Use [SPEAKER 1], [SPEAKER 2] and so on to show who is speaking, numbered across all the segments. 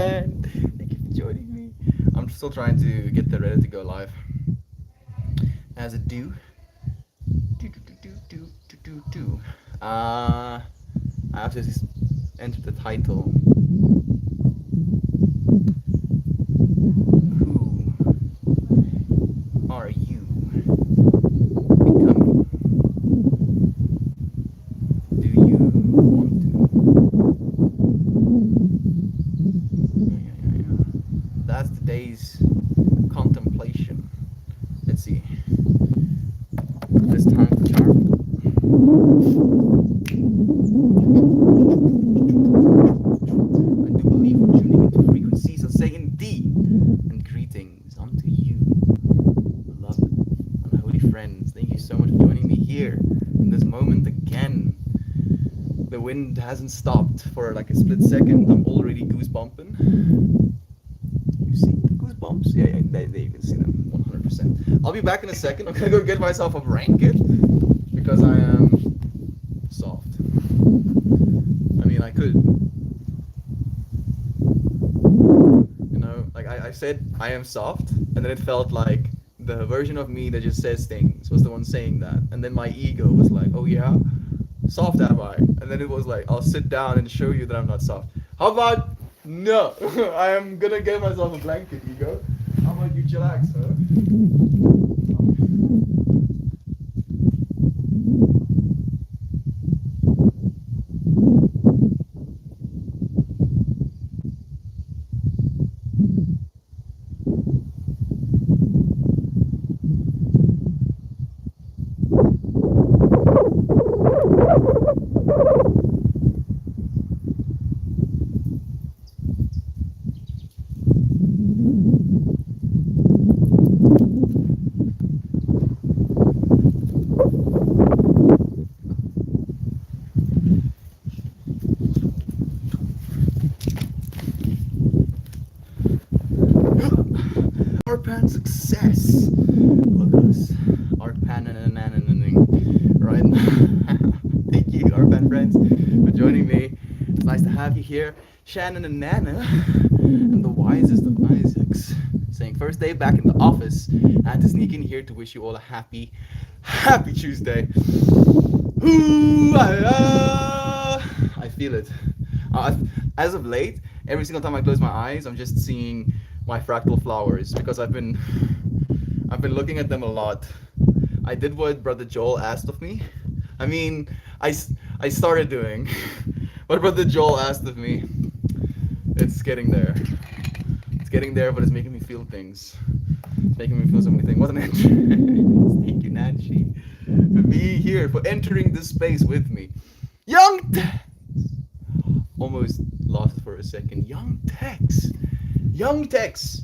[SPEAKER 1] friend. Thank you for joining me. I'm still trying to get the Reddit to go live. As it do. Do do do do do do do do. I have to enter the title. Who are you becoming? Do you want to? Yeah. That's today's contemplation. Let's see. This time for charm. I do believe we're tuning into frequencies of saying D and greetings unto you, beloved and holy friends. Thank you so much for joining me here in this moment again. The wind hasn't stopped for like a split second. I'm already goosebumping. You see the goosebumps? Yeah, there you can see them 100%. I'll be back in a second. I'm gonna go get myself a blanket because I am soft. I mean, I could, like I said, I am soft, and then it felt like the version of me that just says things was the one saying that, and then my ego was like, oh yeah, soft am I? And then it was like, I'll sit down and show you that I'm not soft. How about no? I am gonna get myself a blanket, ego. How about you chillax, huh? Arpan success. Look at us. Arpan and right now. Thank you, Arpan friends, for joining me. It's nice to have you here. Shannon and Nana, and the wisest of Isaacs, saying first day back in the office. I had to sneak in here to wish you all a happy Tuesday. Ooh, I feel it. As of late, every single time I close my eyes, I'm just seeing my fractal flowers because I've been looking at them a lot. I did what Brother Joel asked of me. I mean, I started doing what Brother Joel asked of me. It's getting there. It's getting there, but it's making me feel things. It's making me feel so many things. What an entrance. Thank you, Nancy, for being here, for entering this space with me. Young Tex! Almost lost for a second. Young Tex! Young Tex!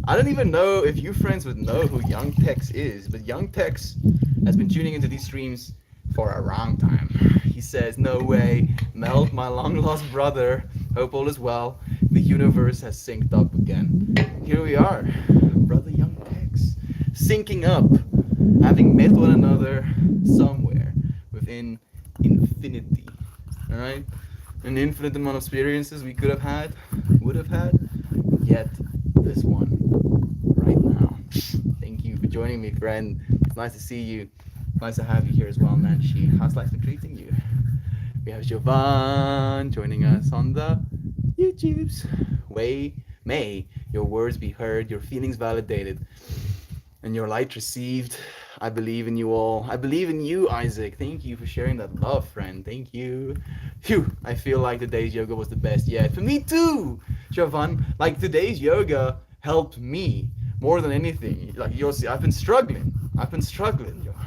[SPEAKER 1] I don't even know if you friends would know who Young Tex is, but Young Tex has been tuning into these streams for a long time. He says, no way, Mel, my long lost brother, hope all is well. The universe has synced up again. Here we are, brother Young Tex, syncing up, having met one another somewhere within infinity. Alright? An infinite amount of experiences we could have had, would have had, yet this one right now. Thank you for joining me, friend. It's nice to see you. Nice to have you here as well, Nancy. How's life been treating you? We have Jovan joining us on the YouTubes. May your words be heard, your feelings validated, and your light received. I believe in you all. I believe in you, Isaac. Thank you for sharing that love, friend. Thank you. Phew, I feel like today's yoga was the best yet. For me too, Jovan. Like today's yoga helped me more than anything. Like you'll see, I've been struggling, Jovan.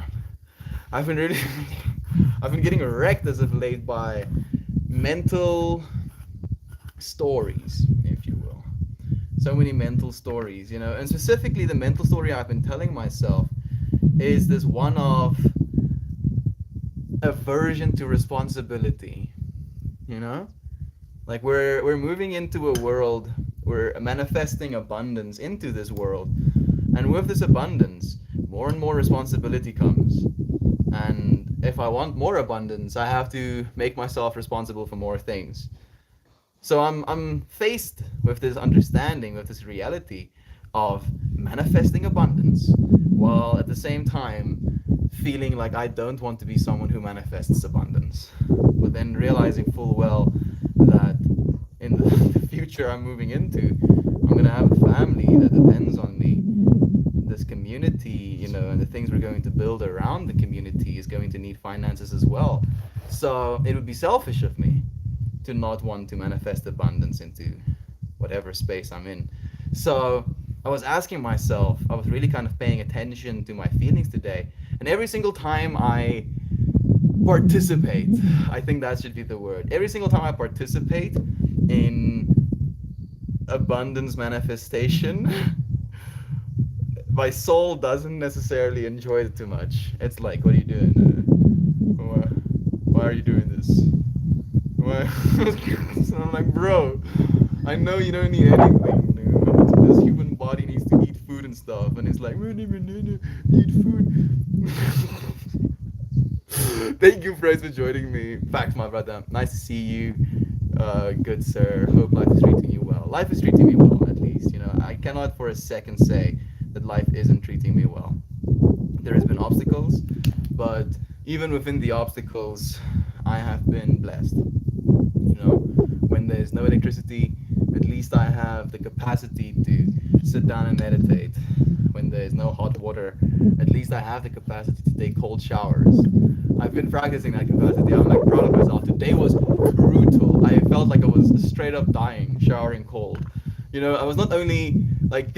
[SPEAKER 1] I've been getting wrecked as of late by mental stories, if you will. So many mental stories, and specifically the mental story I've been telling myself is this one of aversion to responsibility, Like we're moving into a world, we're manifesting abundance into this world, and with this abundance, more and more responsibility comes. And if I want more abundance, I have to make myself responsible for more things. So I'm faced with this understanding, with this reality of manifesting abundance, while at the same time feeling like I don't want to be someone who manifests abundance. But then realizing full well that in the future I'm moving into, I'm gonna have a family that depends on me. This community, and the things we're going to build around the community is going to need finances as well. So it would be selfish of me to not want to manifest abundance into whatever space I'm in. So I was asking myself, I was really kind of paying attention to my feelings today. And every single time I participate, I think that should be the word. Every single time I participate in abundance manifestation, my soul doesn't necessarily enjoy it too much. It's like, what are you doing? Why are you doing this? Why? So I'm like, bro, I know you don't need anything. This human body needs to eat food and stuff, and it's like, eat food. Thank you, friends, for joining me. Back, my brother. Nice to see you, good sir. Hope life is treating you well. Life is treating me well, at least. I cannot for a second say that life isn't treating me well. There has been obstacles, but even within the obstacles, I have been blessed. When there's no electricity, at least I have the capacity to sit down and meditate. When there's no hot water, at least I have the capacity to take cold showers. I've been practicing that capacity. I'm like proud of myself. Today was brutal. I felt like I was straight up dying, showering cold. I was not only like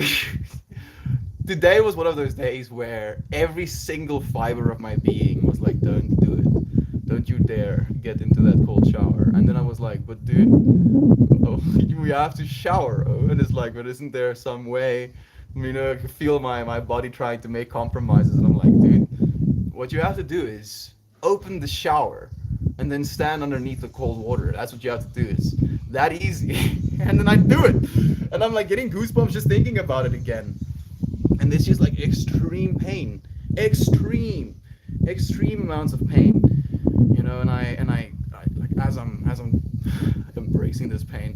[SPEAKER 1] today was one of those days where every single fiber of my being was like, don't do it. Don't you dare get into that cold shower. And then I was like, but dude, oh, we have to shower. Oh. And it's like, but isn't there some way? I can feel my body trying to make compromises. And I'm like, dude, what you have to do is open the shower and then stand underneath the cold water. That's what you have to do. It's that easy. And then I do it. And I'm like getting goosebumps just thinking about it again. And it's just like extreme pain, extreme amounts of pain, and I like as I'm embracing this pain,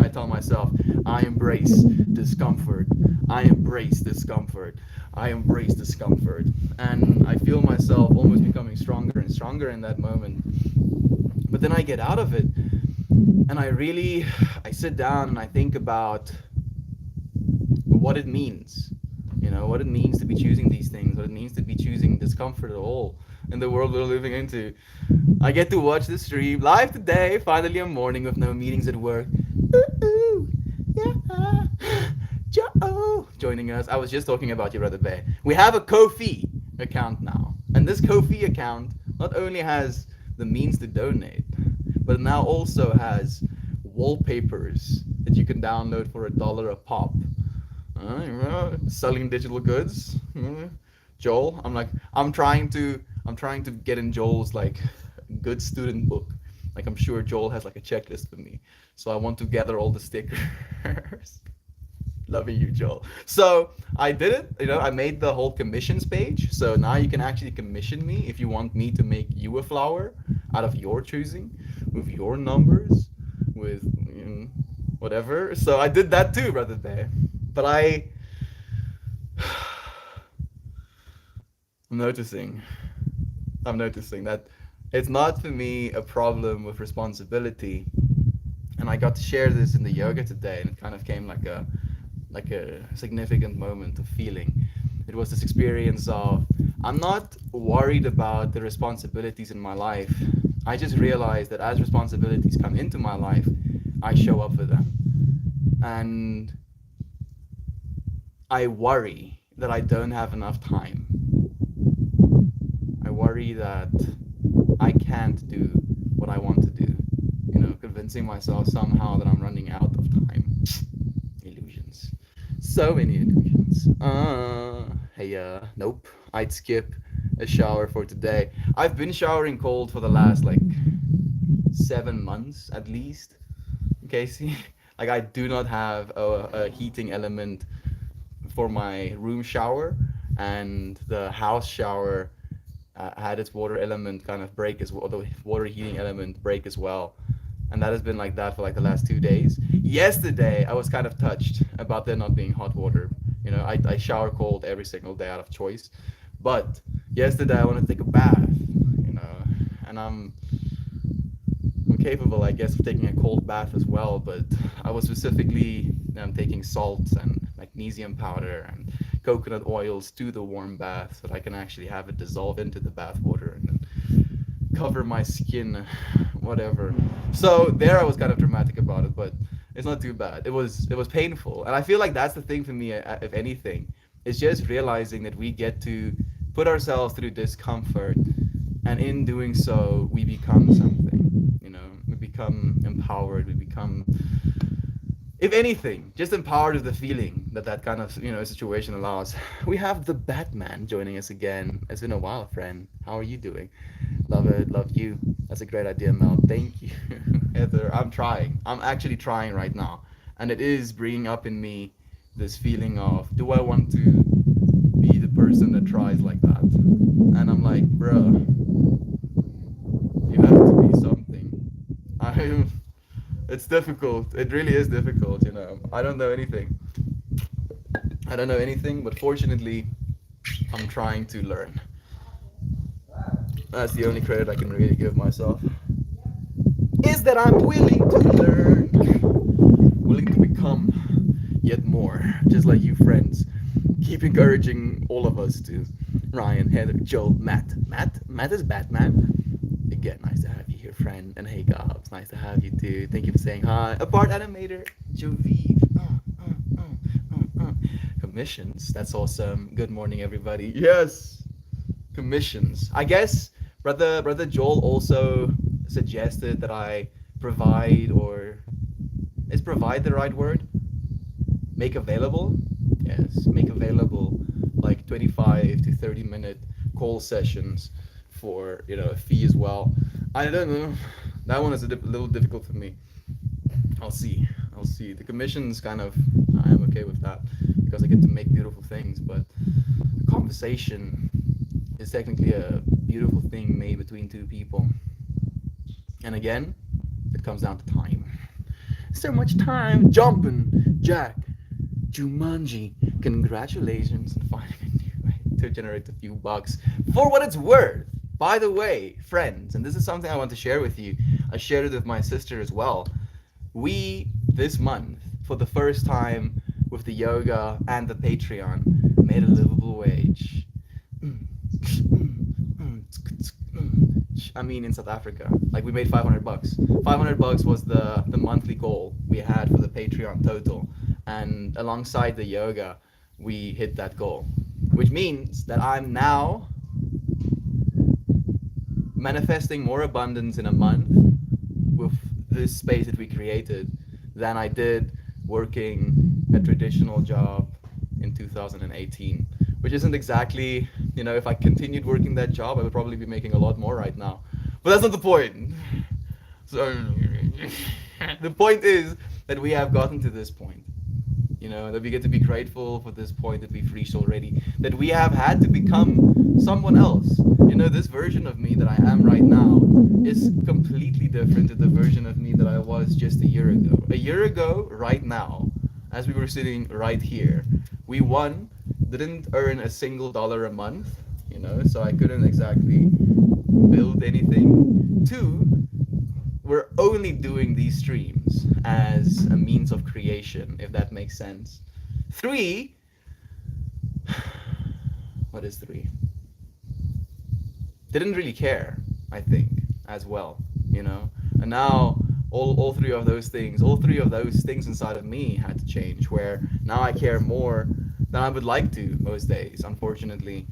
[SPEAKER 1] I tell myself, I embrace discomfort, I embrace discomfort, I embrace discomfort, and I feel myself almost becoming stronger and stronger in that moment. But then I get out of it, and I sit down and I think about what it means. What it means to be choosing these things, what it means to be choosing discomfort at all in the world we're living into. I get to watch the stream live today, finally a morning with no meetings at work. Ooh, yeah. Joe joining us. I was just talking about you, Brother Bear. We have a Ko-fi account now. And this Ko-fi account not only has the means to donate, but now also has wallpapers that you can download for $1 a pop. Selling digital goods. Joel, I'm trying to get in Joel's like good student book. Like I'm sure Joel has like a checklist for me. So I want to gather all the stickers. Loving you, Joel. So I did it. I made the whole commissions page. So now you can actually commission me if you want me to make you a flower out of your choosing, with your numbers, with whatever. So I did that too, Brother Bear. But I'm noticing, I'm noticing that it's not for me a problem with responsibility. And I got to share this in the yoga today, and it kind of came like a significant moment of feeling. It was this experience of I'm not worried about the responsibilities in my life. I just realized that as responsibilities come into my life, I show up for them. And I worry that I don't have enough time. I worry that I can't do what I want to do. Convincing myself somehow that I'm running out of time. Illusions. So many illusions. Hey, nope. I'd skip a shower for today. I've been showering cold for the last like 7 months at least. Casey, like I do not have a heating element for my room shower, and the house shower had its water element kind of break as well, the water heating element break as well. and that has been like that for like the last 2 days. Yesterday, I was kind of touched about there not being hot water. I shower cold every single day out of choice, but yesterday I wanted to take a bath. You know, and I'm capable, I guess, of taking a cold bath as well. But I was specifically taking salts and magnesium powder and coconut oils to the warm bath so that I can actually have it dissolve into the bath water and then cover my skin, whatever. So there I was kind of dramatic about it, but it's not too bad. It was painful, and I feel like that's the thing for me. If anything, it's just realizing that we get to put ourselves through discomfort, and in doing so, we become something. We become empowered. We become, if anything, just empowered with the feeling that that kind of situation allows. We have the Batman joining us again. It's been a while, friend. How are you doing? Love it, love you. That's a great idea, Mel. Thank you, Heather. I'm trying. I'm actually trying right now, and it is bringing up in me this feeling of, do I want to be the person that tries like that? And I'm like, bruh, you have to be something. I It's difficult. It really is difficult. I don't know anything. I don't know anything, but fortunately, I'm trying to learn. That's the only credit I can really give myself. Is that I'm willing to learn, willing to become yet more, just like you friends. Keep encouraging all of us to. Ryan, Heather, Joel, Matt. Matt is Batman. Again, nice to have you here, friend. And hey, Gobs, nice to have you too. Thank you for saying hi. Apart animator, Jovive. Commissions. That's awesome. Good morning, everybody. Yes, commissions. I guess brother Joel also suggested that I provide, or is provide the right word? Make available? Yes, make available like 25 to 30-minute call sessions for, a fee as well. I don't know. That one is a little difficult for me. I'll see. I'll see. The commissions kind of, I am okay with that because I get to make beautiful things, but a conversation is technically a beautiful thing made between two people. And again, it comes down to time. So much time jumping, Jack. Jumanji, congratulations on finding a new way to generate a few bucks. For what it's worth, by the way, friends, and this is something I want to share with you. I shared it with my sister as well. We, this month, for the first time with the yoga and the Patreon, made a livable wage. I mean, in South Africa, like we made 500 bucks. 500 bucks was the monthly goal we had for the Patreon total, and alongside the yoga, we hit that goal, which means that I'm now manifesting more abundance in a month with this space that we created than I did working a traditional job in 2018, which isn't exactly, if I continued working that job, I would probably be making a lot more right now. But that's not the point. So the point is that we have gotten to this point. That we get to be grateful for this point that we've reached already, that we have had to become someone else. This version of me that I am right now is completely different to the version of me that I was just a year ago. A year ago, right now, as we were sitting right here, we, one, didn't earn a single dollar a month, so I couldn't exactly build anything. Two, we're only doing these streams as a means of creation, if that makes sense. Three, what is three? Didn't really care, I think, as well, And now all three of those things inside of me had to change, where now I care more than I would like to most days, unfortunately.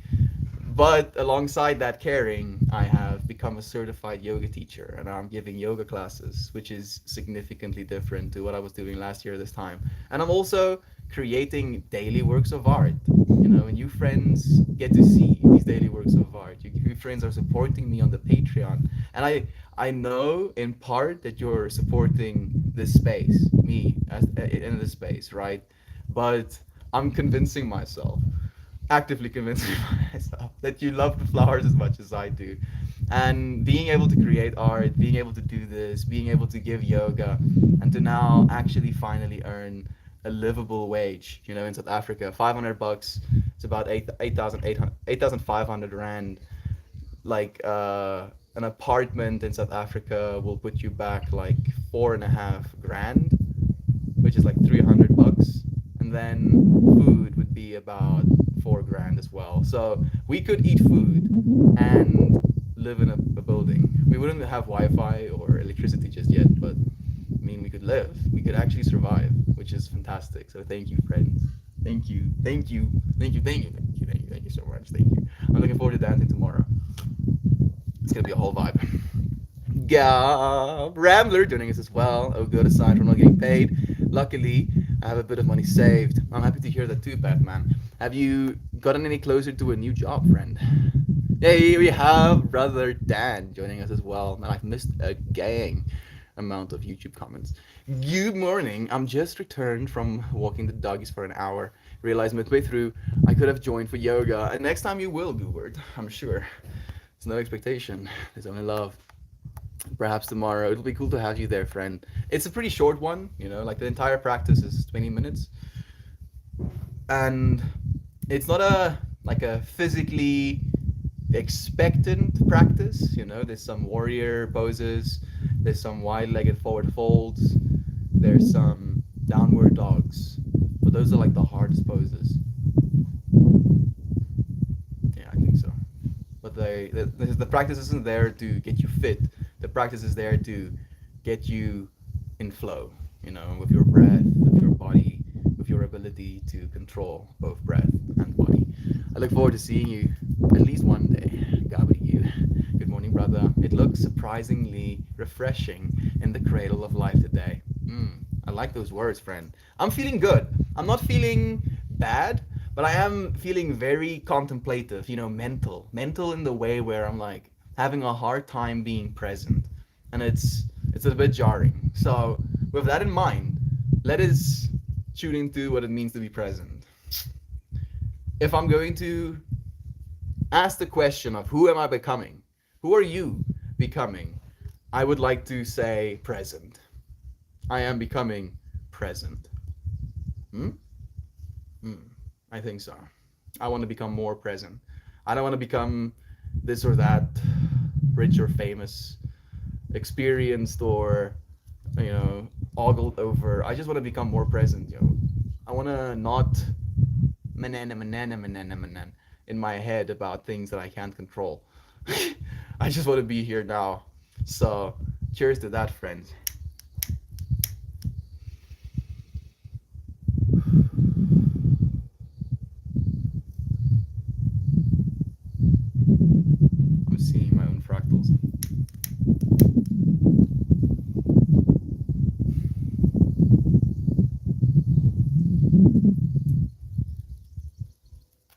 [SPEAKER 1] But alongside that caring, I have become a certified yoga teacher, and I'm giving yoga classes, which is significantly different to what I was doing last year this time. And I'm also creating daily works of art, and you friends get to see these daily works of art. You friends are supporting me on the Patreon, and I know in part that you're supporting this space, me as in this space, right? But I'm convincing myself actively convincing myself that you love the flowers as much as I do. And being able to create art, being able to do this, being able to give yoga, and to now actually finally earn a livable wage, in South Africa, 500 bucks, it's about 8,500 rand. Like an apartment in South Africa will put you back like 4.5 grand, which is like 300 bucks. And then food would be about 4 grand as well. So we could eat food and live in a building. We wouldn't have Wi-Fi or electricity just yet, but I mean, we could live. We could actually survive, which is fantastic. So thank you, friends. Thank you, thank you, thank you, thank you, thank you, thank you, thank you so much. Thank you. I'm looking forward to dancing tomorrow. It's gonna be a whole vibe. Gab Rambler joining us as well. Oh, good. Aside from not getting paid, luckily I have a bit of money saved. I'm happy to hear that too, Batman. Have you gotten any closer to a new job, friend? Hey, we have brother Dan joining us as well, and I've missed a gang amount of YouTube comments. Good morning. I'm just returned from walking the doggies for an hour. Realized midway through I could have joined for yoga, and next time you will, Goobert. I'm sure. There's no expectation. There's only love. Perhaps tomorrow. It'll be cool to have you there, friend. It's a pretty short one, like the entire practice is 20 minutes. And it's not a physically expectant practice, there's some warrior poses, there's some wide-legged forward folds, there's some downward dogs. But those are like the hardest poses. Yeah, I think so. But the practice isn't there to get you fit. The practice is there to get you in flow, with your breath, with your body, with your ability to control both breath and body. I look forward to seeing you at least one day. God with you. Good morning, brother. It looks surprisingly refreshing in the cradle of life today. I like those words, friend. I'm feeling good. I'm not feeling bad, but I am feeling very contemplative, mental in the way where I'm like having a hard time being present. And it's a bit jarring. So with that in mind, let us tune into what it means to be present. If I'm going to ask the question of who am I becoming? Who are you becoming? I would like to say present. I am becoming present. Hmm? I think so. I want to become more present. I don't want to become this or that, rich or famous, experienced or, ogled over. I just want to become more present, I want to not in my head about things that I can't control. I just want to be here now. So, cheers to that, friends. I'm seeing my own fractals.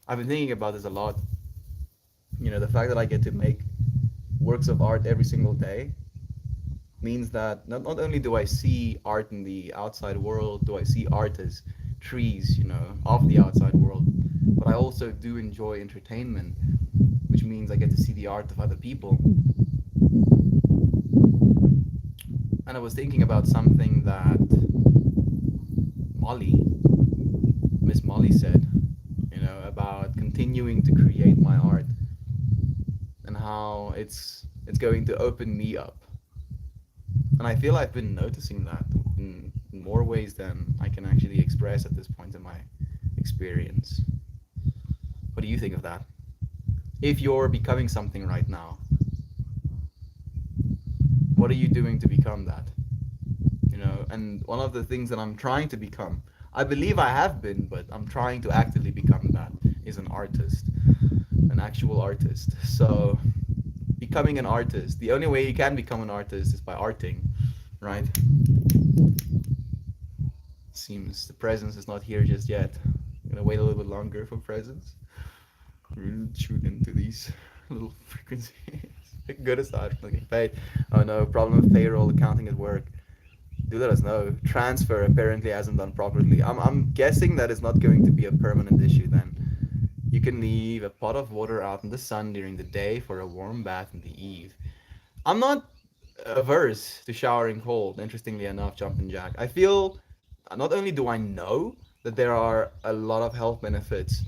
[SPEAKER 1] I've been thinking about this a lot. The fact that I get to make works of art every single day means that not only do I see art in the outside world, do I see art as trees, of the outside world, but I also do enjoy entertainment, which means I get to see the art of other people. And I was thinking about something that Miss Molly said, about continuing to create my art and how it's going to open me up. And I feel I've been noticing that in more ways than I can actually express at this point in my experience. What do you think of that? If you're becoming something right now, what are you doing to become that? And one of the things that I'm trying to become, I believe I have been, but I'm trying to actively become that, is an artist, an actual artist. So becoming an artist, the only way you can become an artist is by arting, right? Seems the presence is not here just yet. I'm gonna wait a little bit longer for presence. Really tune into these little frequencies. Good aside from getting paid. Oh no, problem with payroll, accounting at work. Do let us know. Transfer apparently hasn't done properly. I'm guessing that it's not going to be a permanent issue then. You can leave a pot of water out in the sun during the day for a warm bath in the eve. I'm not averse to showering cold, interestingly enough, Jumpin' Jack. I feel not only do I know that there are a lot of health benefits,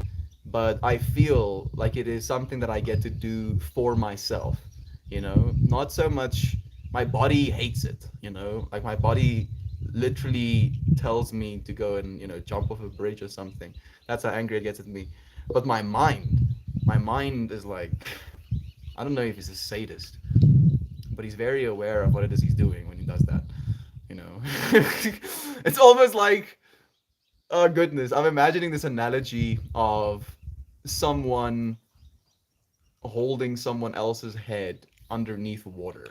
[SPEAKER 1] but I feel like it is something that I get to do for myself. Not so much my body hates it, like my body literally tells me to go and, jump off a bridge or something. That's how angry it gets at me. But my mind is like, I don't know if he's a sadist, but he's very aware of what it is he's doing when he does that. You know, it's almost like, oh goodness, I'm imagining this analogy of someone holding someone else's head underneath water.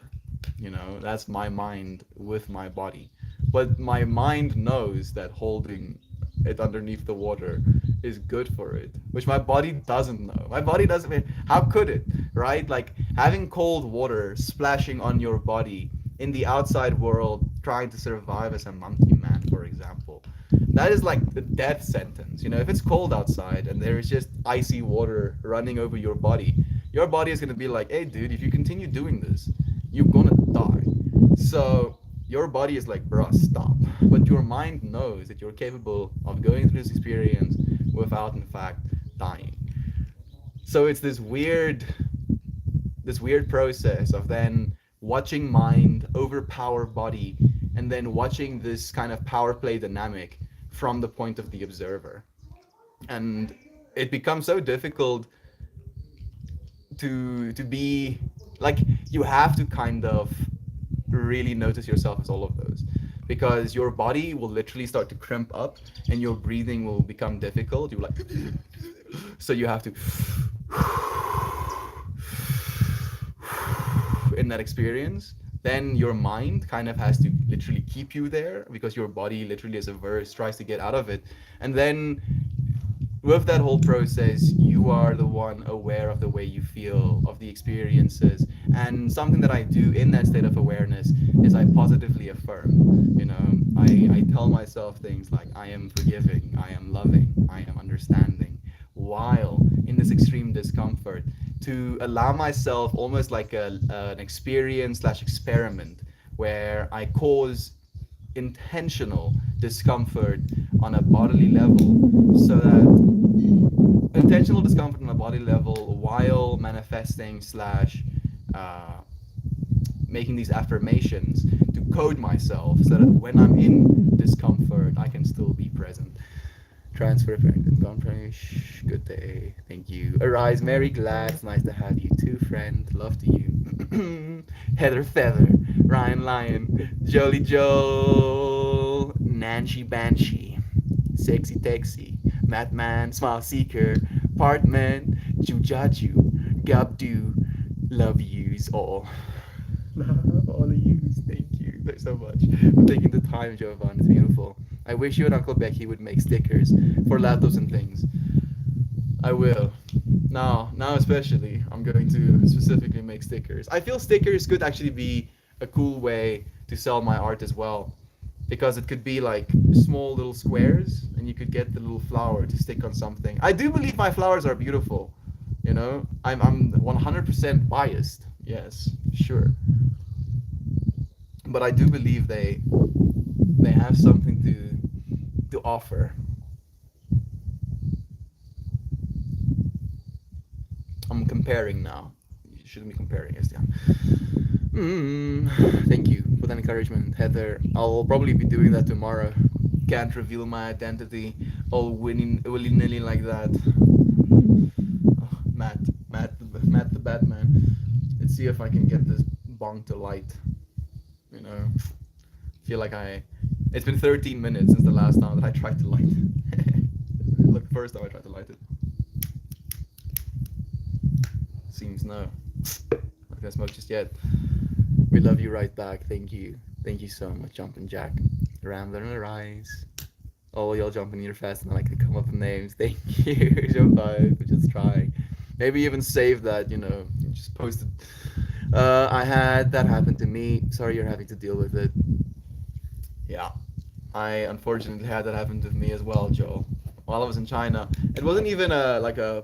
[SPEAKER 1] That's my mind with my body. But my mind knows that holding it underneath the water is good for it, which my body doesn't know. My body doesn't. How could it, right? Like having cold water splashing on your body in the outside world, trying to survive as a monkey man, for example. That is like the death sentence. If it's cold outside and there is just icy water running over your body is going to be like, hey, dude, if you continue doing this, you're going to die. So your body is like, bruh, stop. But your mind knows that you're capable of going through this experience without, in fact, dying. So it's this weird process of then watching mind overpower body and then watching this kind of power play dynamic from the point of the observer. And it becomes so difficult to be like, you have to kind of really notice yourself as all of those, because your body will literally start to crimp up and your breathing will become difficult. You're like, so you have to in that experience. Then your mind kind of has to literally keep you there because your body literally as a verse tries to get out of it. And then with that whole process, you are the one aware of the way you feel, of the experiences. And something that I do in that state of awareness is I positively affirm. I tell myself things like, I am forgiving, I am loving, I am understanding, while in this extreme discomfort, to allow myself almost like an experience slash experiment where I cause intentional discomfort on a bodily level, so that intentional discomfort on a body level while manifesting slash making these affirmations to code myself so that when I'm in discomfort I can still be present. Transfer effective conference. Good day. Thank you. Arise, Mary Glad. It's nice to have you too, friend. Love to you. Heather Feather. Ryan Lion. Jolly Joel. Nancy Banshee. Sexy Texy. Madman. Smile Seeker. Partman. Jujaju. Gabdu. Love yous all. All of yous. Thank you so much for taking the time, Jovan. It's beautiful. I wish you and Uncle Becky would make stickers for laptops and things. I will. Now especially, I'm going to specifically make stickers. I feel stickers could actually be a cool way to sell my art as well, because it could be like small little squares, and you could get the little flower to stick on something. I do believe my flowers are beautiful. I'm 100% biased. Yes, sure. But I do believe they have something to offer. I'm comparing now. You shouldn't be comparing, yes, yeah. Thank you for that encouragement, Heather. I'll probably be doing that tomorrow. Can't reveal my identity all willy-nilly like that. Oh, Matt the Batman. Let's see if I can get this bong to light. Feel like it's been 13 minutes since the last time that I tried to light it. Look, first time I tried to light it. Seems no. Not gonna smoke just yet. We love you right back. Thank you. Thank you so much, Jumpin' Jack. Rambler and Arise. Oh, y'all jumping here fast and then I can come up with names. Thank you. Show 5 for just trying. Maybe even save that, just post it. I had that happen to me. Sorry you're having to deal with it. Yeah. I unfortunately had that happen to me as well, Joel. while I was in China. It wasn't even a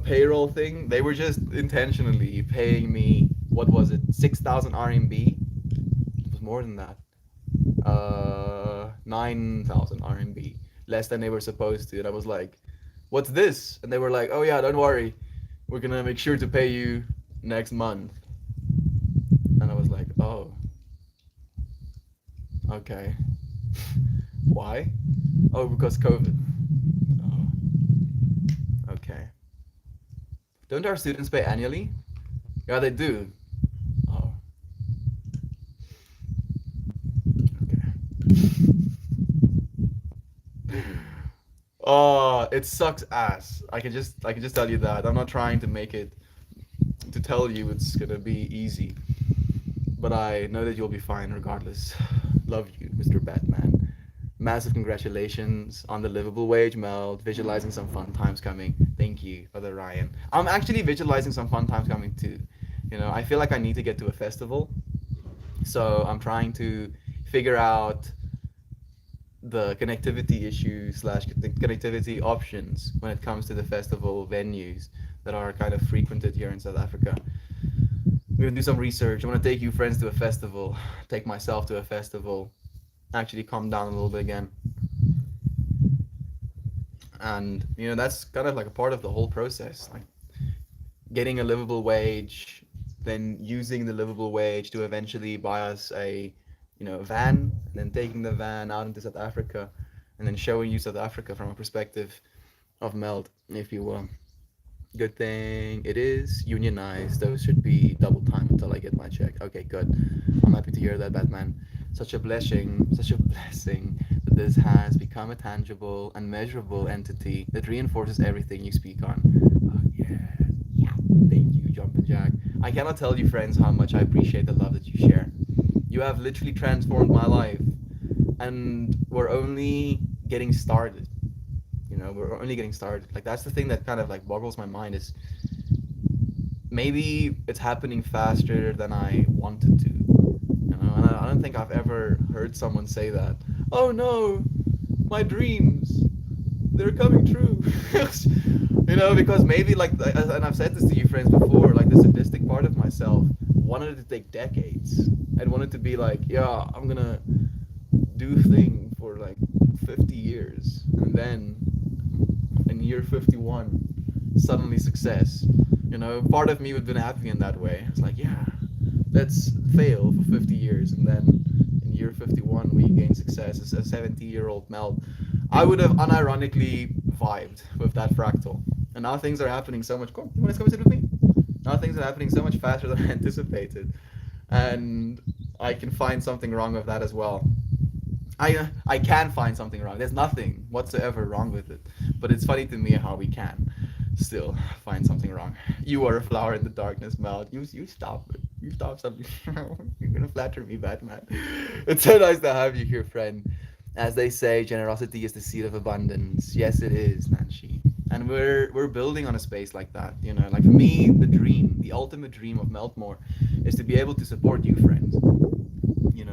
[SPEAKER 1] payroll thing. They were just intentionally paying me, what was it, 6,000 RMB? It was more than that. 9,000 RMB, less than they were supposed to. And I was like, "What's this?" And they were like, "Oh yeah, don't worry, we're gonna make sure to pay you next month." And I was like, "Oh, okay." Why? Oh, because COVID. Oh, okay. Don't our students pay annually? Yeah, they do. Oh, okay. Oh, it sucks ass. I can just tell you that. I'm not trying to make it to tell you it's gonna be easy, but I know that you'll be fine regardless. Love you, Mr. Batman. Massive congratulations on the livable wage melt. Visualizing some fun times coming. Thank you, Father Ryan. I'm actually visualizing some fun times coming too. I feel like I need to get to a festival, so I'm trying to figure out the connectivity issues slash connectivity options when it comes to the festival venues that are kind of frequented here in South Africa. We're gonna do some research. I want to take you friends to a festival, take myself to a festival, actually calm down a little bit again. And that's kind of like a part of the whole process, like getting a livable wage, then using the livable wage to eventually buy us a van, and then taking the van out into South Africa, and then showing you South Africa from a perspective of Meld, if you will. Good thing it is unionized. Those should be double time until I get my check. Okay, good. I'm happy to hear that, Batman. Such a blessing that this has become a tangible and measurable entity that reinforces everything you speak on. Oh, yeah. Yeah. Thank you, Jumpin' Jack. I cannot tell you, friends, how much I appreciate the love that you share. You have literally transformed my life, and we're only getting started. We're only getting started. Like, that's the thing that kind of like boggles my mind, is maybe it's happening faster than I wanted to. And I don't think I've ever heard someone say that. Oh no, my dreams, they're coming true. Because maybe, like, and I've said this to you friends before, like the sadistic part of myself wanted it to take decades. I'd wanted to be like, yeah, I'm gonna do thing for like 50 years, and then in year 51, suddenly success. Part of me would have been happy in that way. It's like, yeah, let's fail for 50 years, and then in year 51 we gain success as a 70-year-old Mel. I would have unironically vibed with that fractal. And now things are happening so much. Cool. You want to come sit with me? Now things are happening so much faster than I anticipated, and I can find something wrong with that as well. I can find something wrong. There's nothing whatsoever wrong with it, but it's funny to me how we can still find something wrong. You are a flower in the darkness, Mel. You stop it. You stop something. You're gonna flatter me, Batman. It's so nice to have you here, friend. As they say, generosity is the seed of abundance. Yes, it is, Nancy. And we're building on a space like that. Like for me, the dream, the ultimate dream of Meltmore, is to be able to support you, friends.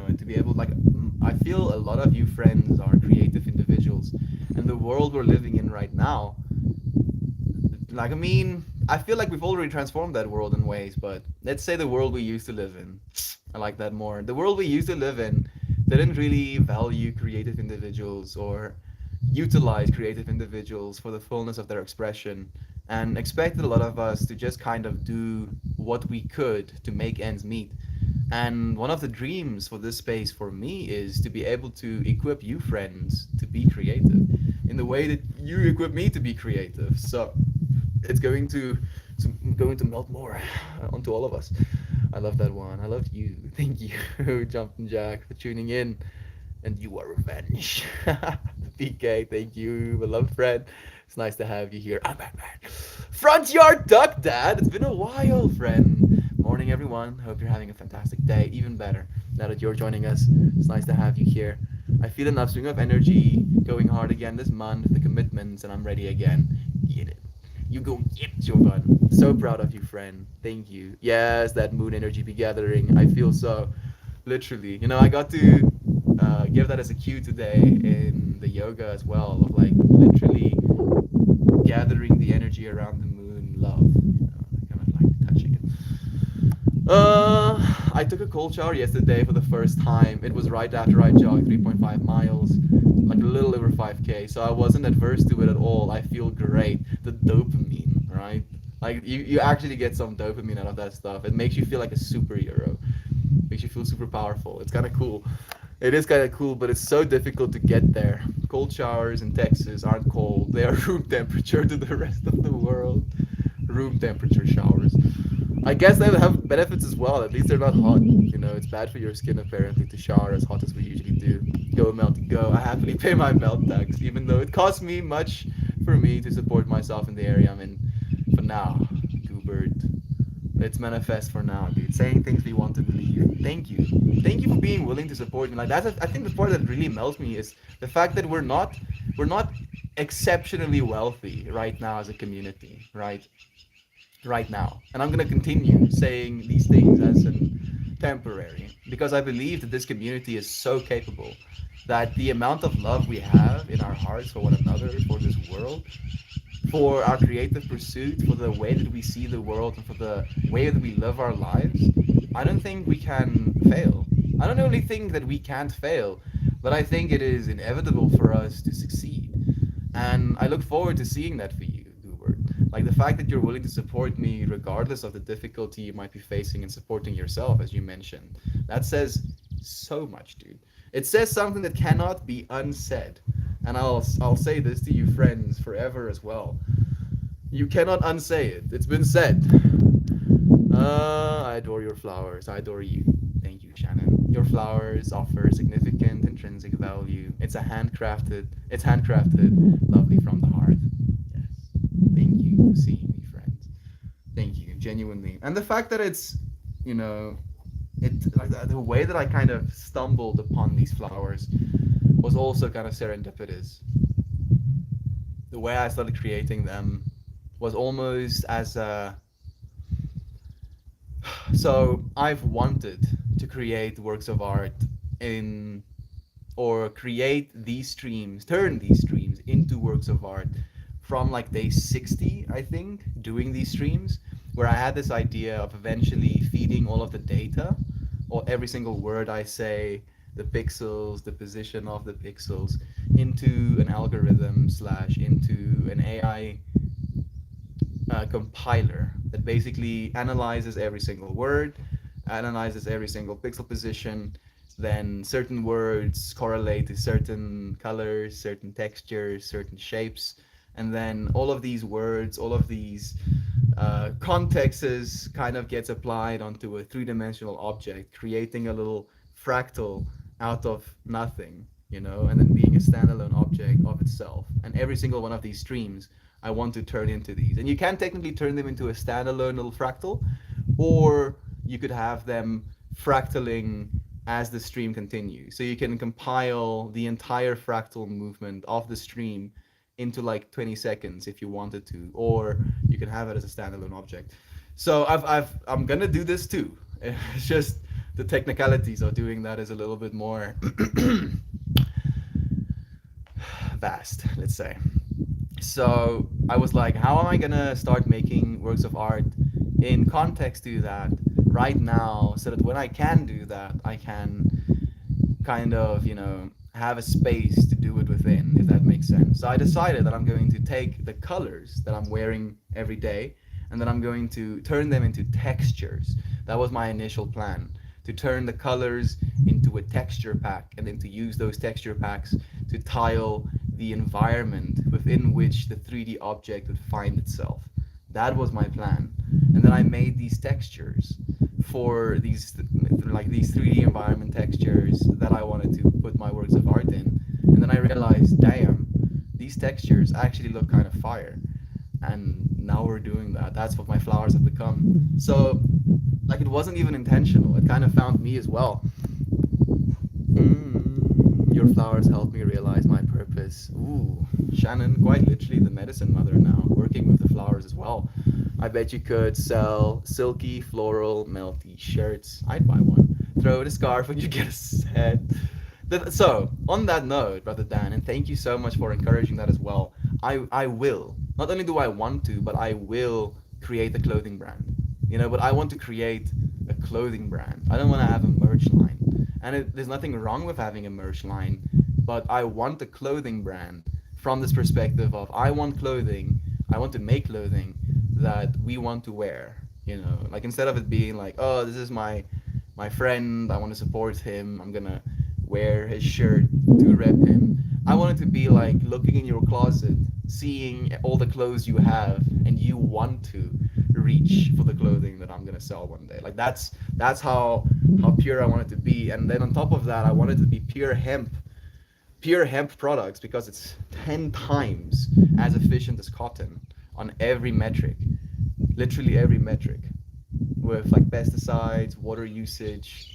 [SPEAKER 1] And to be able, like, I feel a lot of you friends are creative individuals, and the world we're living in right now, like, I feel like we've already transformed that world in ways, but let's say the world we used to live in, I like that more. The world we used to live in didn't really value creative individuals or utilize creative individuals for the fullness of their expression, and expected a lot of us to just kind of do what we could to make ends meet. And one of the dreams for this space for me is to be able to equip you friends to be creative in the way that you equip me to be creative. So it's going to melt more onto all of us. I love that one. I love you. Thank you, Jumpin' Jack, for tuning in. And you are revenge. PK, thank you, beloved friend. It's nice to have you here. I'm Batman. Front yard duck, Dad. It's been a while, friend. Morning, everyone. Hope you're having a fantastic day. Even better now that you're joining us. It's nice to have you here. I feel an upswing of energy, going hard again this month, the commitments, and I'm ready again. Get it. You go get your gun. So proud of you, friend. Thank you. Yes, that moon energy be gathering. I feel so. Literally. I got to give that as a cue today in the yoga as well, of like literally gathering the energy around the moon, love. I kind of like touching it. I took a cold shower yesterday for the first time. It was right after I jogged 3.5 miles, like a little over 5K. So I wasn't adverse to it at all. I feel great. The dopamine, right? Like you actually get some dopamine out of that stuff. It makes you feel like a superhero. Makes you feel super powerful. It's kind of cool. It is kind of cool, but it's so difficult to get there. Cold showers in Texas aren't cold. They are room temperature to the rest of the world. Room temperature showers. I guess they have benefits as well. At least they're not hot. It's bad for your skin apparently to shower as hot as we usually do. Go melty go. I happily pay my melt tax, even though it costs me much for me to support myself in the area I'm in. For now, Goobert. Let's manifest for now, dude. Saying things we want to believe. Thank you. Thank you for being willing to support me. Like I think the part that really melts me is the fact that we're not exceptionally wealthy right now as a community, right now. And I'm gonna continue saying these things as an temporary because I believe that this community is so capable that the amount of love we have in our hearts for one another, for this world, for our creative pursuit, for the way that we see the world, and for the way that we live our lives, I don't think we can fail. I don't only think that we can't fail, but I think it is inevitable for us to succeed. And I look forward to seeing that for you, Hubert. Like the fact that you're willing to support me regardless of the difficulty you might be facing in supporting yourself, as you mentioned. That says so much, dude. It says something that cannot be unsaid. And I'll say this to you friends forever as well. You cannot unsay it. It's been said. I adore your flowers. I adore you. Thank you, Shannon. Your flowers offer significant intrinsic value. It's handcrafted, lovely from the heart. Yes. Thank you for seeing me, friends. Thank you, genuinely. And the fact that it's, you know, it like the way that I kind of stumbled upon these flowers was also kind of serendipitous. The way I started creating them was almost as a so I've wanted to create works of art in or create these streams, turn these streams into works of art from like day 60, I think, doing these streams, where I had this idea of eventually feeding all of the data, or every single word I say, the pixels, the position of the pixels, into an algorithm slash into an AI compiler that basically analyzes every single word, analyzes every single pixel position, then certain words correlate to certain colors, certain textures, certain shapes, and then all of these words, all of these contexts kind of gets applied onto a three-dimensional object, creating a little fractal out of nothing, and then being a standalone object of itself. And every single one of these streams I want to turn into these. And you can technically turn them into a standalone little fractal, or you could have them fractaling as the stream continues. So you can compile the entire fractal movement of the stream into like 20 seconds if you wanted to, or you can have it as a standalone object. So I'm gonna do this too. It's just the technicalities of doing that is a little bit more vast, let's say. So I was like, how am I gonna start making works of art in context to that right now, so that when I can do that, I can kind of, have a space to do it within, if that makes sense. So I decided that I'm going to take the colors that I'm wearing every day, and then I'm going to turn them into textures. That was my initial plan, to turn the colors into a texture pack, and then to use those texture packs to tile the environment within which the 3D object would find itself. That was my plan. And then I made these textures for these 3D environment textures that I wanted to put my works of art in. And then I realized, damn, these textures actually look kind of fire. And now we're doing that. That's what my flowers have become. So, like, it wasn't even intentional. It kind of found me as well. Your flowers helped me realize my purpose. Ooh, Shannon, quite literally the medicine mother now, working with the flowers as well. I bet you could sell silky, floral, melty shirts. I'd buy one. Throw in a scarf when you get a set. So, on that note, Brother Dan, and thank you so much for encouraging that as well. I will. Not only do I want to, but I will create a clothing brand. But I want to create a clothing brand. I don't want to have a merch line. And there's nothing wrong with having a merch line, but I want a clothing brand from this perspective of I want clothing, I want to make clothing that we want to wear. Like instead of it being like, oh, this is my friend, I want to support him, I'm gonna wear his shirt to rep him. I want it to be like looking in your closet, seeing all the clothes you have, and you want to reach for the clothing that I'm gonna sell one day. Like that's how pure I want it to be. And then on top of that, I want it to be pure hemp products, because it's 10 times as efficient as cotton on every metric, literally every metric, with like pesticides, water usage,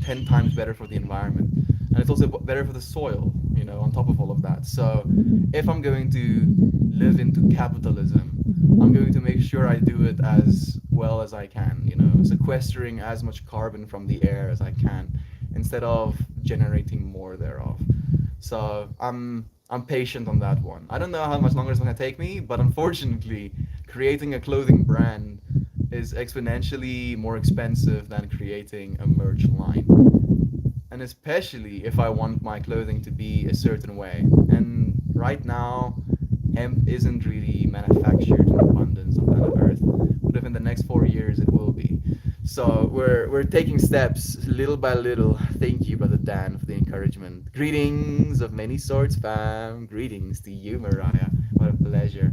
[SPEAKER 1] 10 times better for the environment. And it's also better for the soil, on top of all of that. So if I'm going to live into capitalism, I'm going to make sure I do it as well as I can, sequestering as much carbon from the air as I can, instead of generating more thereof. So I'm patient on that one. I don't know how much longer it's going to take me, but unfortunately, creating a clothing brand is exponentially more expensive than creating a merch line. And especially if I want my clothing to be a certain way. And right now, hemp isn't really manufactured in abundance on planet Earth, but within the next 4 years it will be. So we're taking steps little by little. Thank you, Brother Dan, for the encouragement. Greetings of many sorts, fam. Greetings to you, Mariah. What a pleasure.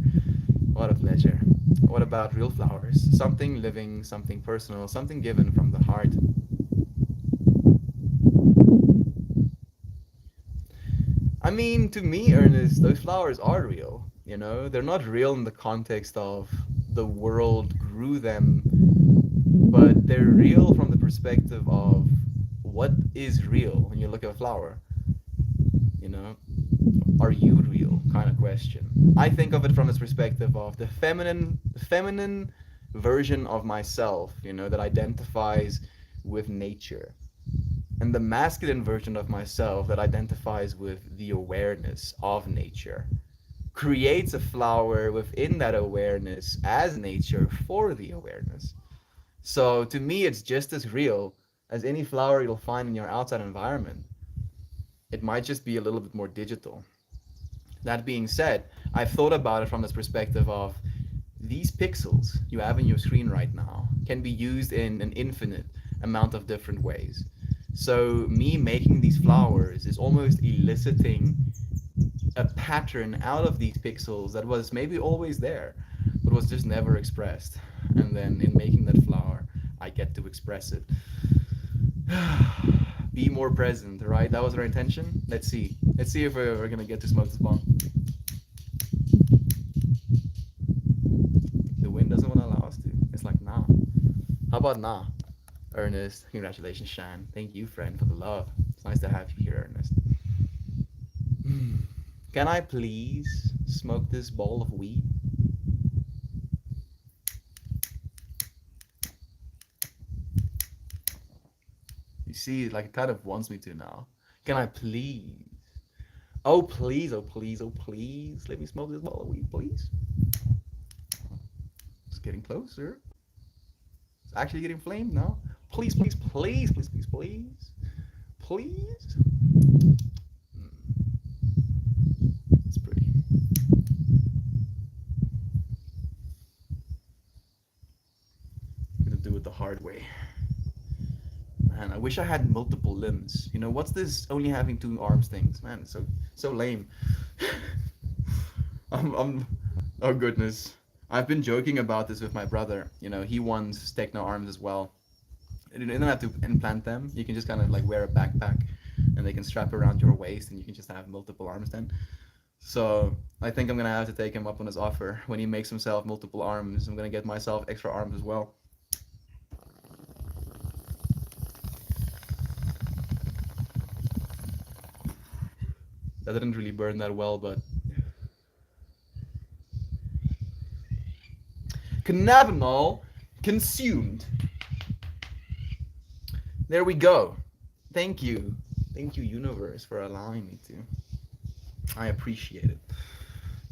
[SPEAKER 1] What a pleasure. What about real flowers? Something living, something personal, something given from the heart. I mean, to me, Ernest, those flowers are real. They're not real in the context of the world grew them, but they're real from the perspective of what is real when you look at a flower. You know, are you real? Kind of question. I think of it from this perspective of the feminine version of myself, that identifies with nature, and the masculine version of myself that identifies with the awareness of nature, creates a flower within that awareness as nature for the awareness. So to me, it's just as real as any flower you'll find in your outside environment. It might just be a little bit more digital. That being said, I've thought about it from this perspective of these pixels you have in your screen right now can be used in an infinite amount of different ways. So me making these flowers is almost eliciting a pattern out of these pixels that was maybe always there, but was just never expressed. And then in making that flower, I get to express it. Be more present, right? That was our intention. Let's see. Let's see if we're gonna get to smoke this bomb. The wind doesn't want to allow us to. It's like, nah. How about nah? Ernest, congratulations, Shan. Thank you, friend, for the love. It's nice to have you here, Ernest. Can I please smoke this ball of weed? You see, like, it kind of wants me to now. Can I please? Oh, please, oh, please, oh, please. Let me smoke this ball of weed, please. It's getting closer. It's actually getting flamed now. Please, please, please, please, please, please. Please. It's pretty. I'm gonna do it the hard way. Man, I wish I had multiple limbs. What's this only having 2 arms things? Man, it's so lame. Oh goodness. I've been joking about this with my brother. He wants techno arms as well. You don't have to implant them. You can just kind of like wear a backpack and they can strap around your waist and you can just have multiple arms then. So I think I'm gonna have to take him up on his offer. When he makes himself multiple arms, I'm gonna get myself extra arms as well. That didn't really burn that well, but cannabinol consumed. There we go. Thank you, universe, for allowing me to. I appreciate it.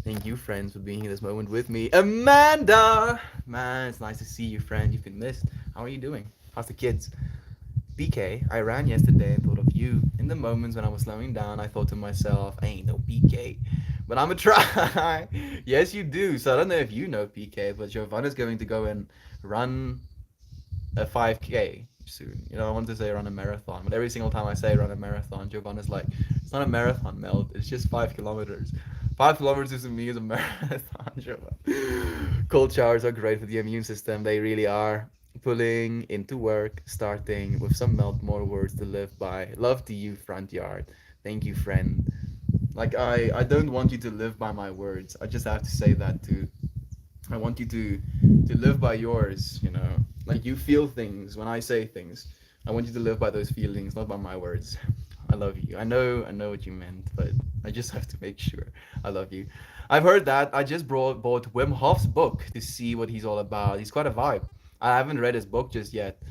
[SPEAKER 1] Thank you, friends, for being here this moment with me. Amanda! Man, it's nice to see you, friend. You've been missed. How are you doing? How's the kids? BK, I ran yesterday and thought of you. In the moments when I was slowing down, I thought to myself, I ain't no BK, but I'ma try. Yes, you do. So I don't know if you know PK, but Giovanna's going to go and run a 5K soon. You know, I want to say run a marathon, but every single time I say run a marathon, Giovanna's like, it's not a marathon, Mel. It's just 5 kilometers. 5 kilometers to me is a marathon, Giovanna. Cold showers are great for the immune system. They really are. Pulling into work, starting with some melt more words to live by. Love to you, front yard. Thank you, friend. Like I don't want you to live by my words. I just have to say that too. I want you to live by yours, you know. Like you feel things when I say things. I want you to live by those feelings, not by my words. I love you. I know what you meant, but I just have to make sure I love you. I've heard that. I just bought Wim Hof's book to see what he's all about. He's quite a vibe. I haven't read his book just yet,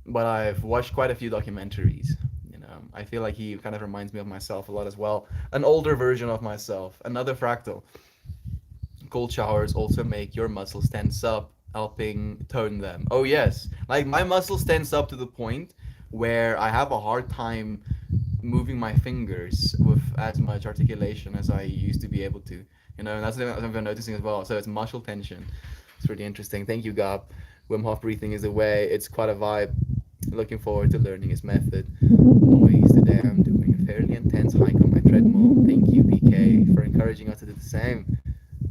[SPEAKER 1] but I've watched quite a few documentaries. You know, I feel like he kind of reminds me of myself a lot as well. An older version of myself, another fractal. Cold showers also make your muscles tense up, helping tone them. Oh yes, like my muscles tense up to the point where I have a hard time moving my fingers with as much articulation as I used to be able to. You know, and that's something I've been noticing as well. So it's muscle tension. It's really interesting. Thank you, Gab. Wim Hof breathing is the way. It's quite a vibe. Looking forward to learning his method. Noise. Today I'm doing a fairly intense hike on my treadmill. Thank you, BK, for encouraging us to do the same.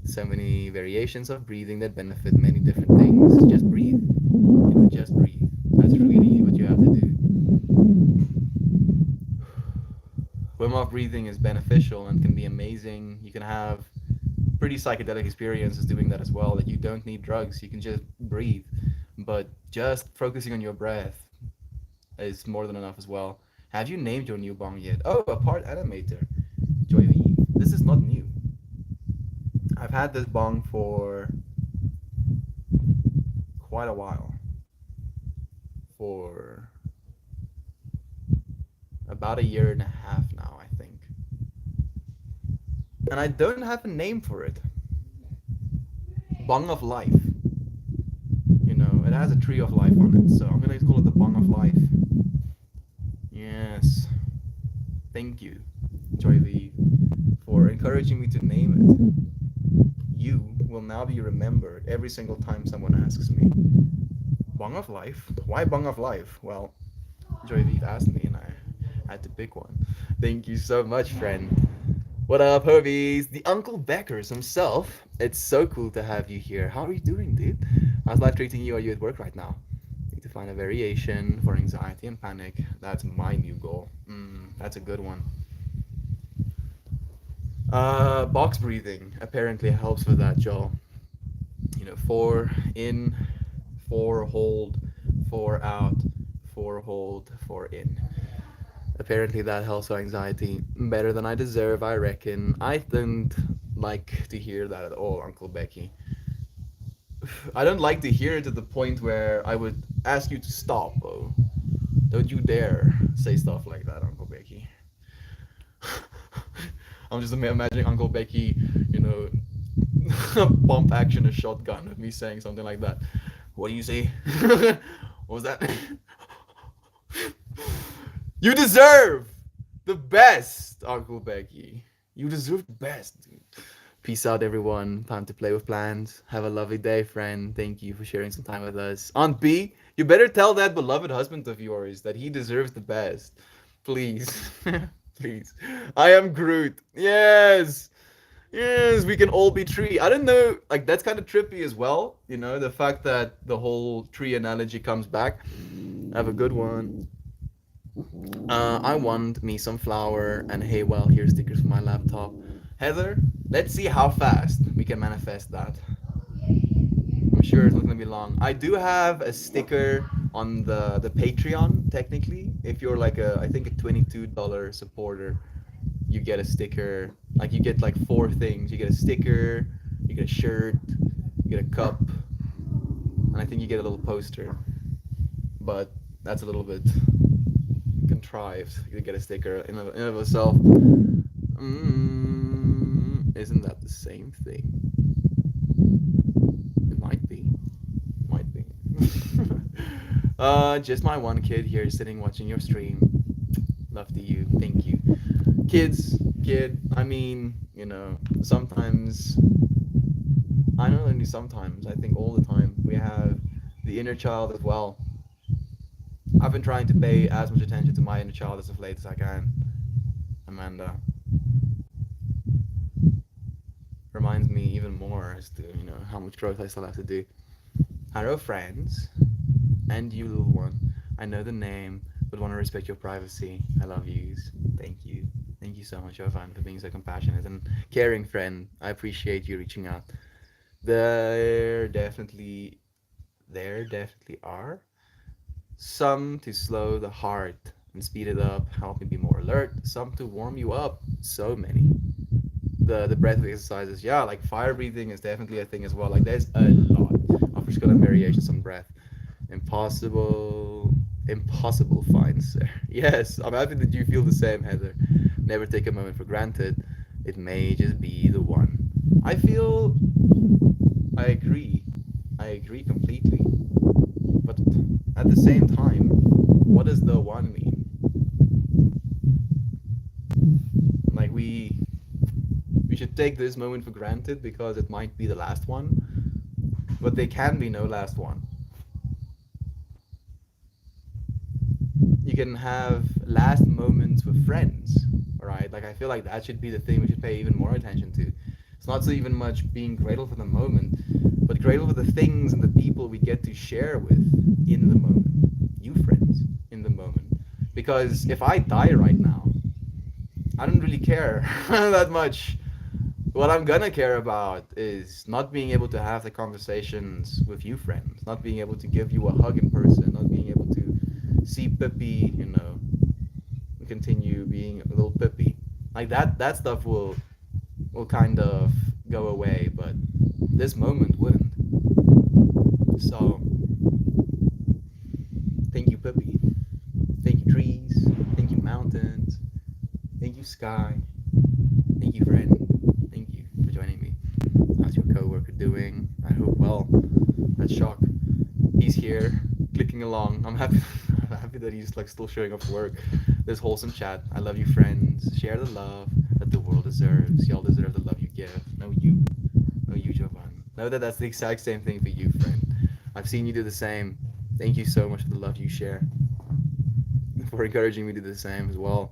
[SPEAKER 1] So many variations of breathing that benefit many different things. Just breathe. You know, just breathe. That's really what you have to do. Wim Hof breathing is beneficial and can be amazing. You can have pretty psychedelic experiences doing that as well. Like you don't need drugs. You can just breathe. But just focusing on your breath is more than enough as well. Have you named your new bong yet? Oh, a part animator. Joy Eve. This is not new. I've had this bong for quite a while. For about a year and a half now, I think. And I don't have a name for it. Bong of Life. You know, it has a tree of life on it, so I'm gonna call it the Bong of Life. Yes. Thank you, Joy V, for encouraging me to name it. You will now be remembered every single time someone asks me, Bong of Life? Why Bong of Life? Well, Joy V asked me and I had to pick one. Thank you so much, friend. What up, Hobies? The Uncle Beckers himself. It's so cool to have you here. How are you doing, dude? How's life treating you? Are you at work right now? Need to find a variation for anxiety and panic. That's my new goal. That's a good one. Box breathing apparently helps with that, Joel. You know, four in, four hold, four out, four hold, four in. Apparently that helps with anxiety better than I deserve, I reckon. I don't like to hear that at all, Uncle Becky. I don't like to hear it to the point where I would ask you to stop. Oh, don't you dare say stuff like that, Uncle Becky. I'm just imagining Uncle Becky, you know, pump action a shotgun with me saying something like that. What do you say? What was that? You deserve the best, Uncle Becky. You deserve the best, dude. Peace out, everyone. Time to play with plans. Have a lovely day, friend. Thank you for sharing some time with us. Aunt B, you better tell that beloved husband of yours that he deserves the best. Please. Please. I am Groot. Yes. Yes, we can all be tree. I don't know, like that's kind of trippy as well. You know, the fact that the whole tree analogy comes back. Have a good one. I want me some flour and hey, well, here's stickers for my laptop. Heather, let's see how fast we can manifest that. I'm sure it's not gonna be long. I do have a sticker on the Patreon. Technically, if you're like a, I think a $22 supporter, you get a sticker. Like you get like four things. You get a sticker, you get a shirt, you get a cup, and I think you get a little poster. But that's a little bit contrived. You get a sticker in and of itself. Isn't that the same thing? It might be. Might be. Just my one kid here sitting watching your stream. Love to you. Thank you. Kid, I mean, sometimes, I not only sometimes, I think all the time, we have the inner child as well. I've been trying to pay as much attention to my inner child as of late as I can. Amanda reminds me even more as to, how much growth I still have to do. Hello, friends. And you, little one. I know the name, but want to respect your privacy. I love yous. Thank you. Thank you so much, Jovan, for being so compassionate and caring friend. I appreciate you reaching out. There definitely, there definitely are some to slow the heart and speed it up, help me be more alert. Some to warm you up. So many. The breath exercises, yeah, like fire breathing is definitely a thing as well. Like there's a lot of prescriptive variations on breath. Impossible finds there. Yes, I'm happy that you feel the same, Heather. Never take a moment for granted. It may just be the one. I feel I agree. I agree completely. But at the same time, what does the one mean? Like we should take this moment for granted because it might be the last one, but there can be no last one. You can have last moments with friends, right? Like I feel like that should be the thing we should pay even more attention to. It's not so even much being grateful for the moment, but grateful for the things and the people we get to share with in the moment. You friends in the moment. Because if I die right now, I don't really care that much. What I'm gonna care about is not being able to have the conversations with you friends, not being able to give you a hug in person, not being able to see Pippi, continue being a little Pippi. Like that stuff will kind of go away, but this moment wouldn't. So thank you, Pippi. Thank you, trees. Thank you, mountains. Thank you, sky. Thank you, friend. Thank you for joining me. How's your coworker doing? I hope well. That's Shock. He's here, clicking along. I'm happy. I'm happy that he's like still showing up for work. This wholesome chat. I love you, friends. Share the love that the world deserves. Y'all deserve the love you give. No, you. No, you, Jovan. Know that that's the exact same thing for you, friend. I've seen you do the same. Thank you so much for the love you share. For encouraging me to do the same as well.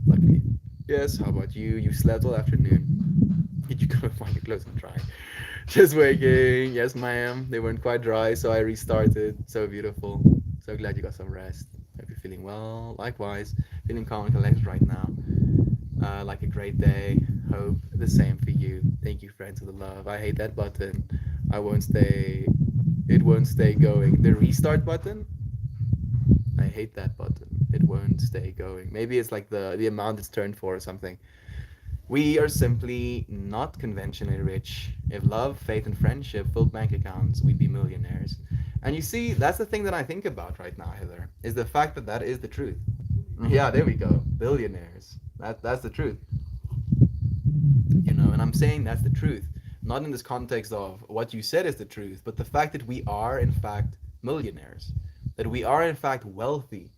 [SPEAKER 1] Luckily. Yes, how about you? You slept all afternoon. Did you go find your clothes and dry? Just waking. Yes, ma'am. They weren't quite dry, so I restarted. So beautiful. So glad you got some rest. Hope you're feeling well. Likewise, feeling calm and collected right now. Like a great day. Hope the same for you. Thank you, friends, for the love. I hate that button. I won't stay. It won't stay going. The restart button. I hate that button. It won't stay going. Maybe it's like the amount it's turned for or something. We are simply not conventionally rich. If love, faith, and friendship filled bank accounts, we'd be millionaires. And you see, that's the thing that I think about right now, Heather, is the fact that that is the truth. Yeah, there we go. Billionaires. That's the truth. And I'm saying that's the truth. Not in this context of what you said is the truth, but the fact that we are, in fact, millionaires. That we are, in fact, wealthy.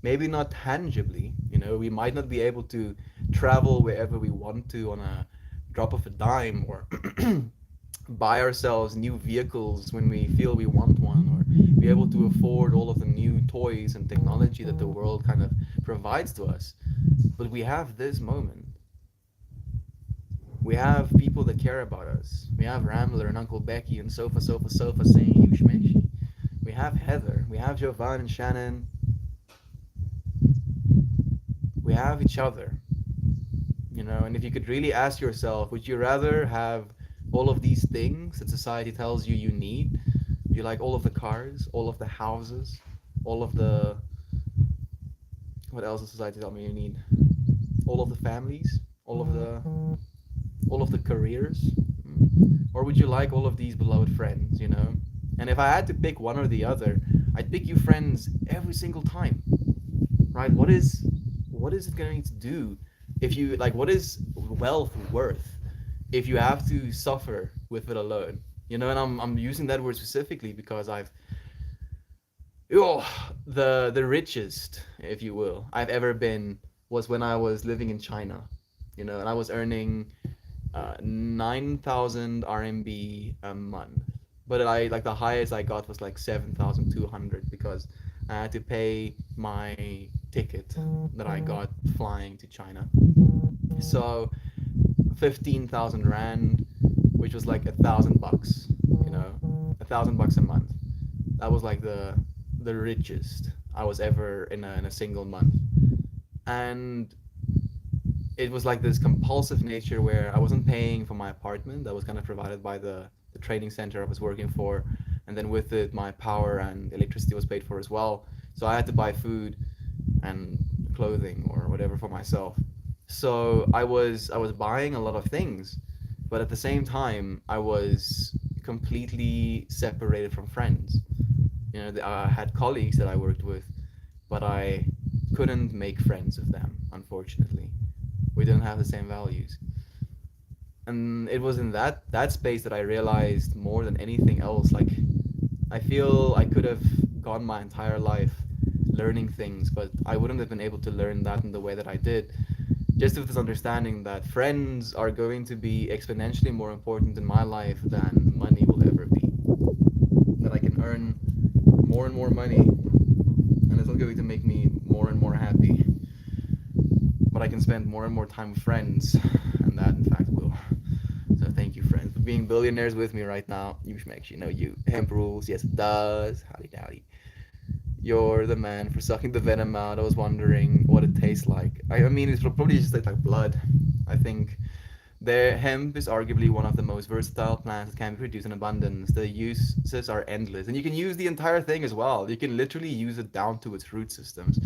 [SPEAKER 1] Maybe not tangibly, we might not be able to travel wherever we want to on a drop of a dime or buy ourselves new vehicles when we feel we want one or be able to afford all of the new toys and technology that the world kind of provides to us. But we have this moment. We have people that care about us. We have Rambler and Uncle Becky and Sofa saying you schmeshi. We have Heather. We have Jovan and Shannon. We have each other. And if you could really ask yourself, would you rather have all of these things that society tells you need? Would you like all of the cars, all of the houses, all of the... What else does society tell me you need? All of the families, all of the careers? Or would you like all of these beloved friends, And if I had to pick one or the other, I'd pick you friends every single time. Right? What is it going to do if you like what is wealth worth if you have to suffer with it alone? You know, and I'm using that word specifically because oh, the richest, if you will, I've ever been was when I was living in China. You know, and I was earning 9,000 RMB a month. But I like the highest I got was like 7,200 because I had to pay my ticket that I got flying to China. So 15,000 rand, which was like $1,000, you know, $1,000 a month. That was like the richest I was ever in a single month. And it was like this compulsive nature where I wasn't paying for my apartment that was kind of provided by the training center I was working for. And then with it, my power and electricity was paid for as well. So I had to buy food and clothing or whatever for myself. So I was buying a lot of things, but at the same time, I was completely separated from friends. You know, I had colleagues that I worked with, but I couldn't make friends with them, unfortunately. We didn't have the same values. And it was in that space that I realized more than anything else, like I feel I could have gone my entire life learning things, but I wouldn't have been able to learn that in the way that I did. Just with this understanding that friends are going to be exponentially more important in my life than money will ever be. That I can earn more and more money, and it's not going to make me more and more happy. But I can spend more and more time with friends, and that in fact will. So thank you, friends, for being billionaires with me right now. You makes you know you. Hemp rules, yes it does. Howdy dowdy. You're the man for sucking the venom out. I was wondering what it tastes like. I mean, it's probably just like blood. I think the hemp is arguably one of the most versatile plants that can be produced in abundance. The uses are endless, and you can use the entire thing as well. You can literally use it down to its root systems.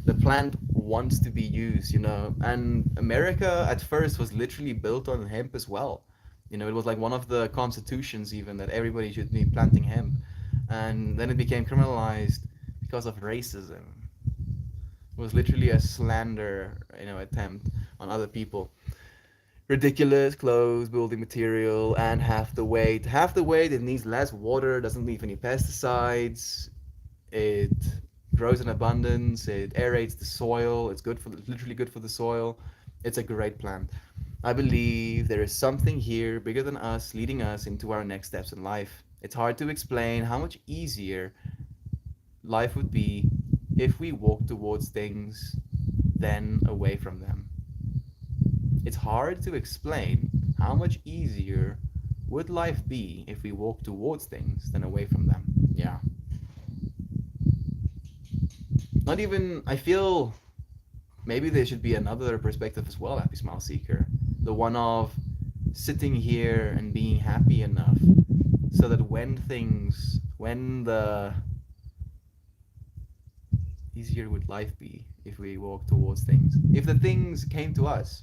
[SPEAKER 1] The plant wants to be used, you know. And America at first was literally built on hemp as well. You know, it was like one of the constitutions even that everybody should be planting hemp, and then it became criminalized because of racism. It was literally a slander, you know, attempt on other people. Ridiculous clothes, building material, and half the weight. Half the weight, it needs less water, doesn't need any pesticides. It grows in abundance. It aerates the soil. It's good for literally good for the soil. It's a great plant. I believe there is something here bigger than us leading us into our next steps in life. It's hard to explain how much easier life would be if we walk towards things than away from them. It's hard to explain how much easier would life be if we walk towards things than away from them. Yeah. Not even, I feel maybe there should be another perspective as well, Happy Smile Seeker. The one of sitting here and being happy enough so that when the easier would life be if we walk towards things? If the things came to us,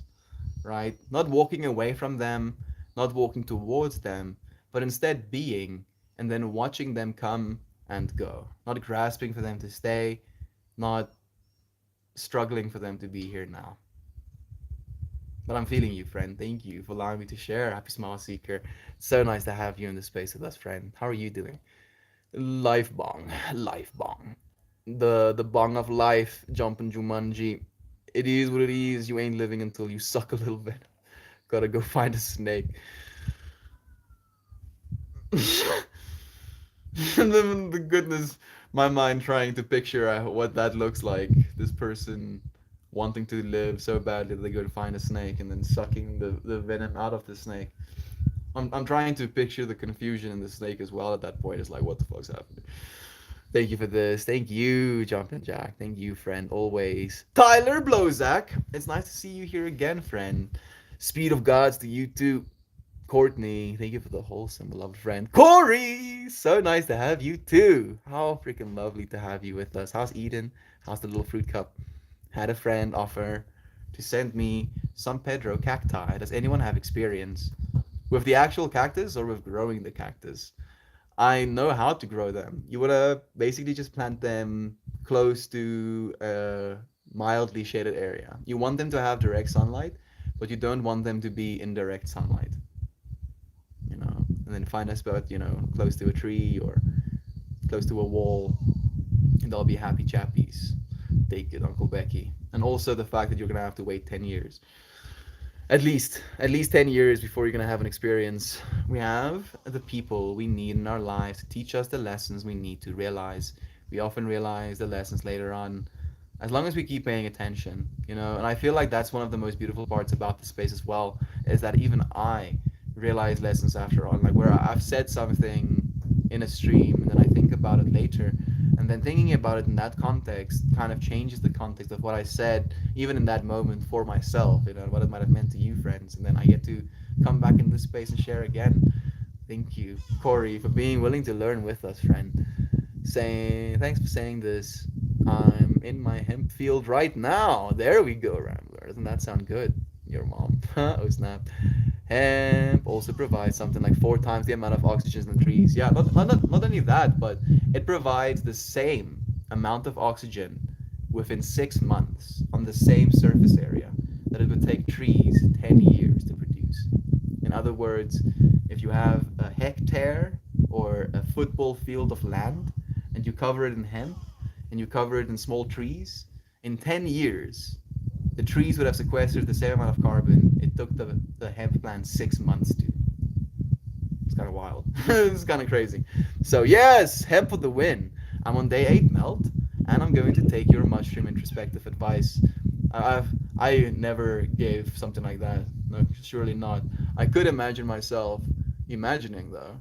[SPEAKER 1] right? Not walking away from them, not walking towards them, but instead being and then watching them come and go. Not grasping for them to stay, not struggling for them to be here now. But I'm feeling you, friend. Thank you for allowing me to share. Happy Smile Seeker. So nice to have you in the space with us, friend. How are you doing? Life bong. Life bong. The bong of life, jumping Jumanji. It is what it is. You ain't living until you suck a little bit. Gotta go find a snake. And then the goodness, my mind trying to picture what that looks like. This person wanting to live so badly that they go to find a snake and then sucking the venom out of the snake. I'm trying to picture the confusion in the snake as well at that point. It's like, what the fuck's happening? Thank you for this. Thank you, Jumpin' Jack. Thank you, friend. Always. Tyler Blozak. It's nice to see you here again, friend. Speed of Gods to you too. Courtney, thank you for the wholesome, beloved friend. Corey, so nice to have you too. How freaking lovely to have you with us. How's Eden? How's the little fruit cup? Had a friend offer to send me some Pedro cacti. Does anyone have experience with the actual cactus or with growing the cactus? I know how to grow them. You wanna basically just plant them close to a mildly shaded area. You want them to have direct sunlight, but you don't want them to be in direct sunlight, you know. And then find a spot, you know, close to a tree or close to a wall, and they'll be happy chappies. Take it, Uncle Becky. And also the fact that you're gonna have to wait 10 years, at least 10 years before you're gonna have an experience. We have the people we need in our lives to teach us the lessons we need to realize. We often realize the lessons later on, as long as we keep paying attention, you know. And I feel like that's one of the most beautiful parts about the space as well, is that even I realize lessons after on, like where I've said something in a stream and then I think about it later, and then thinking about it in that context kind of changes the context of what I said even in that moment for myself, you know, what it might have meant to you friends, and then I get to come back in this space and share again. Thank you, Corey, for being willing to learn with us, friend. Saying thanks for saying this. I'm in my hemp field right now. There we go, Rambler. Doesn't that sound good? Your mom. Oh snap. Hemp also provides something like 4 times the amount of oxygen than trees. Yeah, not only that, but it provides the same amount of oxygen within 6 months on the same surface area that it would take trees 10 years to produce. In other words, if you have a hectare or a football field of land and you cover it in hemp and you cover it in small trees, in 10 years, the trees would have sequestered the same amount of carbon it took the hemp plant 6 months to. It's kind of wild. It's kind of crazy. So, yes, hemp for the win. I'm on day 8 melt, and I'm going to take your mushroom introspective advice. I never gave something like that. No, surely not. I could imagine myself imagining, though.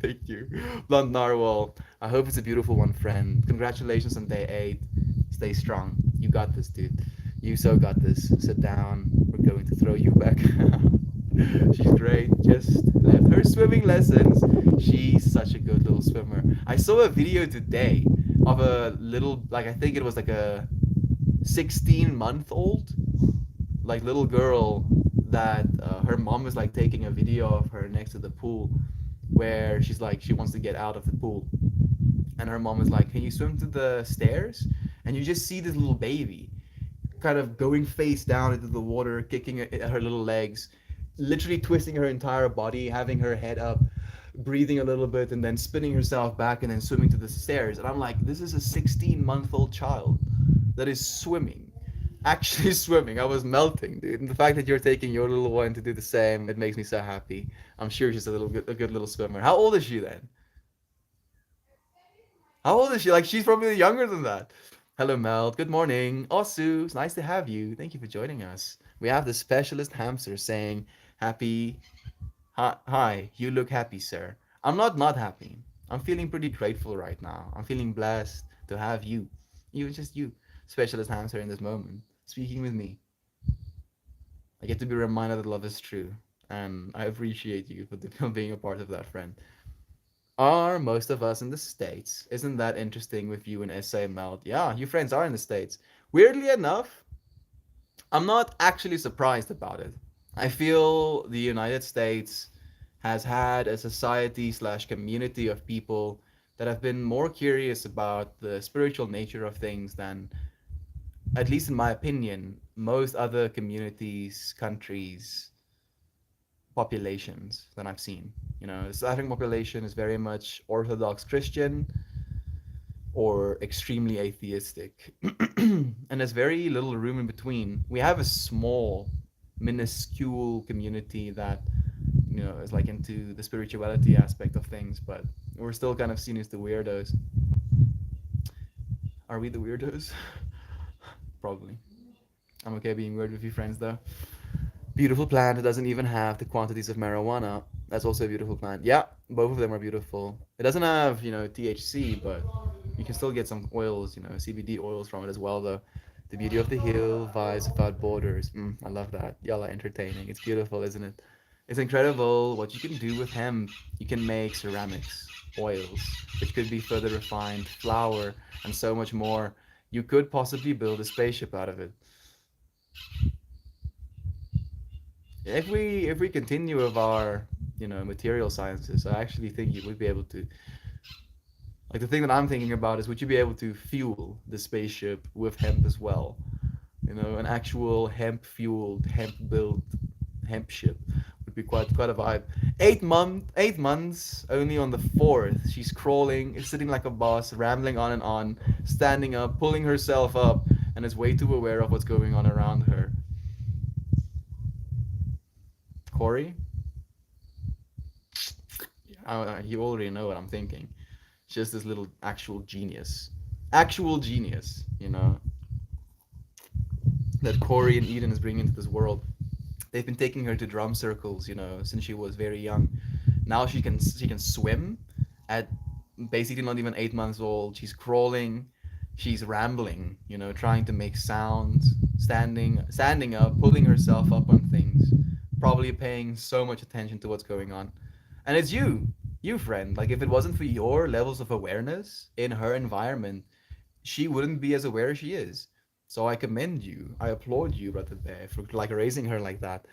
[SPEAKER 1] Thank you. Blunt Narwhal. I hope it's a beautiful one, friend. Congratulations on day 8. Stay strong. You got this, dude. You so got this. Sit down. We're going to throw you back. She's great. Just left her swimming lessons. She's such a good little swimmer. I saw a video today of a little, like, I think it was like a 16-month-old, like, little girl that her mom was like taking a video of her next to the pool where she's like, she wants to get out of the pool. And her mom is like, can you swim to the stairs? And you just see this little baby kind of going face down into the water, kicking at her little legs, literally twisting her entire body, having her head up, breathing a little bit, and then spinning herself back and then swimming to the stairs. And I'm like, this is a 16-month-old child that is swimming. Actually swimming. I was melting, dude. And the fact that you're taking your little one to do the same, it makes me so happy. I'm sure she's a good little swimmer. How old is she then? How old is she? Like, she's probably younger than that. Hello, Mel. Good morning. Osu, it's nice to have you. Thank you for joining us. We have the specialist hamster saying, happy. Hi, you look happy, sir. I'm not happy. I'm feeling pretty grateful right now. I'm feeling blessed to have you. You, just you, specialist hamster in this moment, speaking with me. I get to be reminded that love is true. And I appreciate you for being a part of that, friend. Are most of us in the States? Isn't that interesting with you and SA Melt? Yeah, you friends are in the States. Weirdly enough, I'm not actually surprised about it. I feel the United States has had a society slash community of people that have been more curious about the spiritual nature of things than, at least in my opinion, most other communities, countries, populations that I've seen. You know, the South African population is very much Orthodox Christian or extremely atheistic. And there's very little room in between. We have a small, minuscule community that, you know, is like into the spirituality aspect of things, but we're still kind of seen as the weirdos. Are we the weirdos? Probably. I'm okay being weird with you friends though. Beautiful plant. It doesn't even have the quantities of marijuana. That's also a beautiful plant. Yeah, both of them are beautiful. It doesn't have, you know, THC, but you can still get some oils, you know, CBD oils from it as well, though. The beauty of the hill, vibes without borders. I love that. Y'all are entertaining. It's beautiful, isn't it? It's incredible what you can do with hemp. You can make ceramics, oils, which could be further refined, flour, and so much more. You could possibly build a spaceship out of it. If we continue with our, you know, material sciences, I actually think you would be able to, like, the thing that I'm thinking about is, would you be able to fuel the spaceship with hemp as well? An actual hemp-fueled, hemp-built hemp ship would be quite a vibe. 8 months, only on the fourth, she's crawling, sitting like a boss, rambling on and on, standing up, pulling herself up, and is way too aware of what's going on around her. Corey, you already know what I'm thinking. Just this little actual genius, that Corey and Eden is bringing into this world. They've been taking her to drum circles, since she was very young. Now she can swim at basically not even 8 months old. She's crawling, she's rambling, trying to make sounds, standing up, pulling herself up on things, probably paying so much attention to what's going on. And it's you friend. Like if it wasn't for your levels of awareness in her environment, she wouldn't be as aware as she is. So I commend you. I applaud you, Brother Bear, for like raising her like that.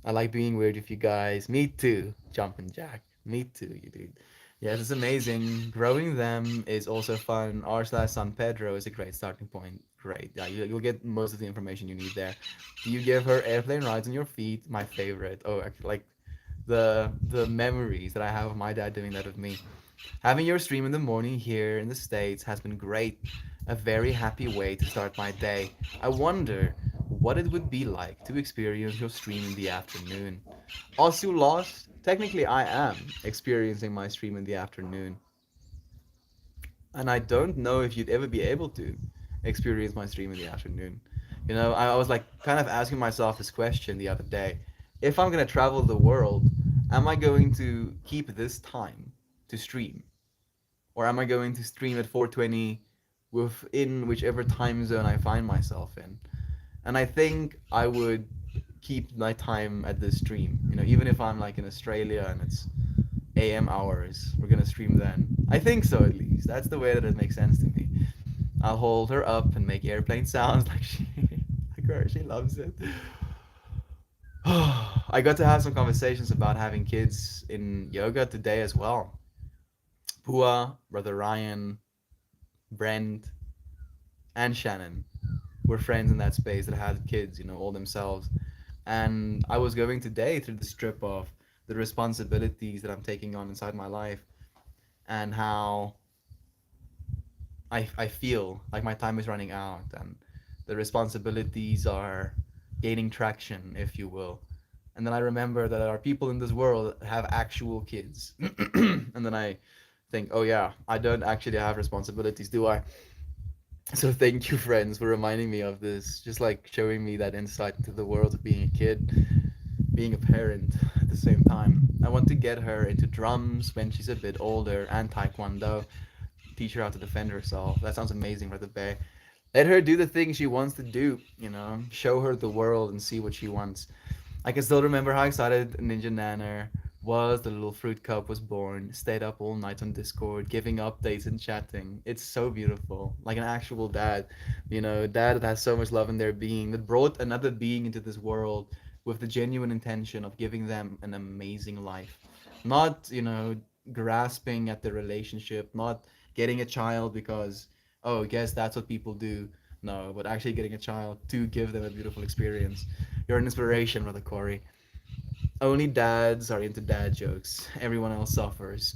[SPEAKER 1] I like being weird with you guys. Me too, Jumpin' Jack. Me too, you dude. Yes, it's amazing. Growing them is also fun. R/San Pedro is a great starting point. Great. Yeah, you'll get most of the information you need there. Do you give her airplane rides on your feet? My favorite. Oh, actually, like the memories that I have of my dad doing that with me. Having your stream in the morning here in the States has been great. A very happy way to start my day. I wonder what it would be like to experience your stream in the afternoon. Also lost, technically I am experiencing my stream in the afternoon. And I don't know if you'd ever be able to experience my stream in the afternoon. I was like kind of asking myself this question the other day. If I'm gonna travel the world, am I going to keep this time to stream? Or am I going to stream at 4:20 within whichever time zone I find myself in? And I think I would keep my time at this stream. Even if I'm like in Australia and it's AM hours, we're gonna stream then. I think so at least. That's the way that it makes sense to me. I'll hold her up and make airplane sounds like like her. She loves it. I got to have some conversations about having kids in yoga today as well. Pua, Brother Ryan, Brent, and Shannon were friends in that space that had kids, all themselves. And I was going today through the strip of the responsibilities that I'm taking on inside my life and how I feel like my time is running out and the responsibilities are gaining traction, if you will. And then I remember that there are people in this world that have actual kids. And then I think, oh yeah, I don't actually have responsibilities, do I? So thank you, friends, for reminding me of this. Just like showing me that insight into the world of being a kid, being a parent at the same time. I want to get her into drums when she's a bit older and taekwondo. Teach her how to defend herself. That sounds amazing, Brother Bay. Let her do the things she wants to do, show her the world and see what she wants. I can still remember how excited Ninja Nanner was. The little fruit cup was born. Stayed up all night on Discord, giving updates and chatting. It's so beautiful, like an actual dad. Dad that has so much love in their being, that brought another being into this world with the genuine intention of giving them an amazing life. Not, grasping at the relationship, not getting a child because, oh, guess that's what people do. No, but actually getting a child to give them a beautiful experience. You're an inspiration, Brother Corey. Only dads are into dad jokes. Everyone else suffers.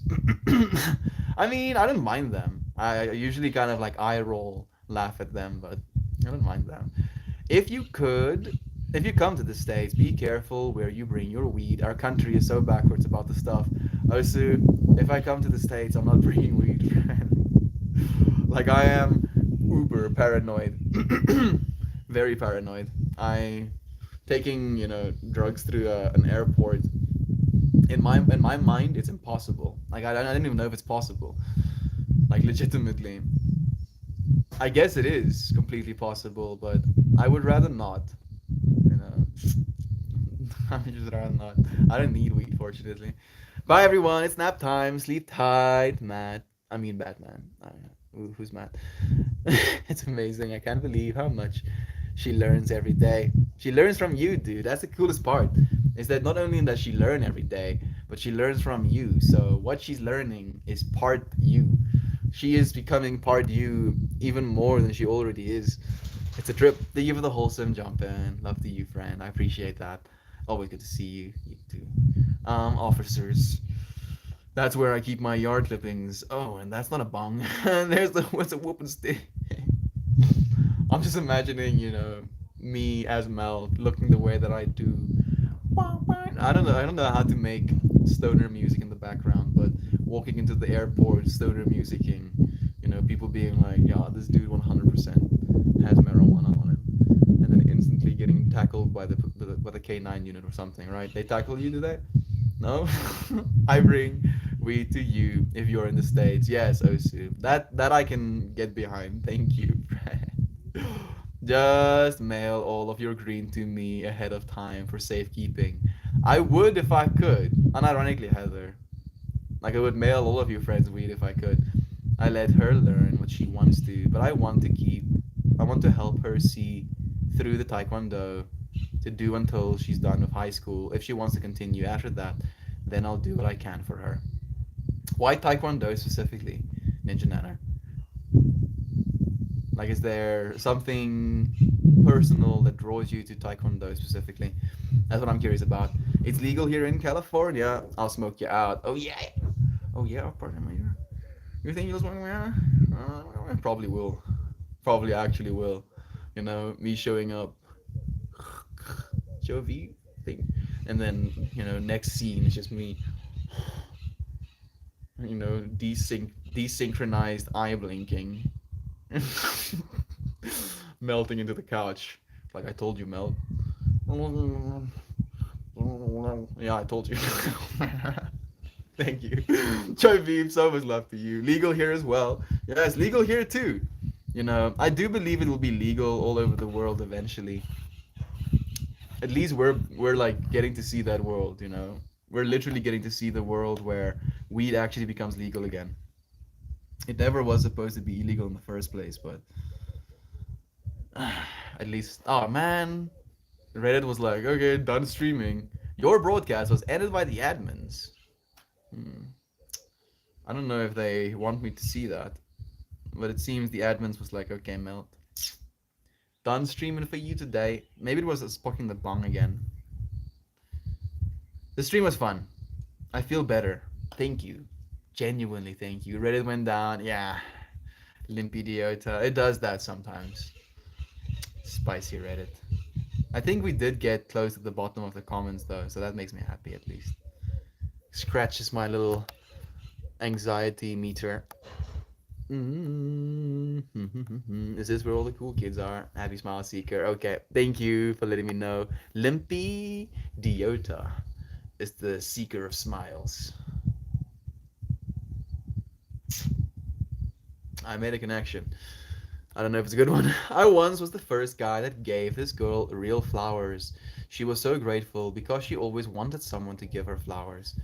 [SPEAKER 1] I mean, I don't mind them. I usually kind of like eye roll, laugh at them, but I don't mind them. If you could, if you come to the States, be careful where you bring your weed. Our country is so backwards about the stuff. Also, if I come to the States, I'm not bringing weed, friend. Like I am uber paranoid. Very paranoid. I taking drugs through an airport in my mind it's impossible. Like I don't even know if it's possible, like legitimately. I guess it is completely possible, but I would rather not, you know. I would just rather not. I don't need weed, fortunately. Bye everyone, it's nap time. Sleep tight, Matt. I mean Batman. Who's Matt? It's amazing. I can't believe how much she learns every day. She learns from you, dude. That's the coolest part. Is that not only does she learn every day, but she learns from you. So what she's learning is part you. She is becoming part you even more than she already is. It's a trip. Thank you for the wholesome jump in. Love to you, friend. I appreciate that. Always good to see you. You too. Officers. That's where I keep my yard clippings. Oh, and that's not a bong. There's the what's a whooping stick. I'm just imagining, me as Mel looking the way that I do. I don't know. I don't know how to make stoner music in the background, but walking into the airport, stoner musicking, people being like, "Yeah, this dude 100% has marijuana on him," and then instantly getting tackled by the K9 unit or something, right? They tackle you today? No. I bring weed to you if you're in the States. Yes, Osu. That I can get behind. Thank you, friend. Just mail all of your green to me ahead of time for safekeeping. I would if I could. Unironically, Heather. Like I would mail all of your friends weed if I could. I let her learn what she wants to, but I want to help her see through the taekwondo to do until she's done with high school. If she wants to continue after that, then I'll do what I can for her. Why taekwondo specifically, Ninja Nanner? Like, is there something personal that draws you to taekwondo specifically? That's what I'm curious about. It's legal here in California. I'll smoke you out. Oh yeah. Oh yeah. Pardon me. You think you'll smoke me out? Probably will. Probably actually will. Me showing up. Show V thing, and then next scene is just me. Desynchronized eye blinking. Melting into the couch. Like I told you, Mel. Yeah, I told you. Thank you. Joy Beam, so much love to you. Legal here as well. Yes, legal here too. I do believe it will be legal all over the world eventually. At least we're like getting to see that world. We're literally getting to see the world where weed actually becomes legal again. It never was supposed to be illegal in the first place, but at least, oh man, Reddit was like, okay, done streaming. Your broadcast was ended by the admins. I don't know if they want me to see that, but it seems the admins was like, okay, Melt, done streaming for you today. Maybe it was sparking the bong again. The stream was fun. I feel better. Thank you. Genuinely thank you. Reddit went down. Yeah. Limpidiota. It does that sometimes. Spicy Reddit. I think we did get close to the bottom of the comments though, so that makes me happy at least. Scratches my little anxiety meter. Is this where all the cool kids are? Happy Smile Seeker. Okay, thank you for letting me know. Limpy Diota is the seeker of smiles. I made a connection. I don't know if it's a good one. I once was the first guy that gave this girl real flowers. She was so grateful because she always wanted someone to give her flowers.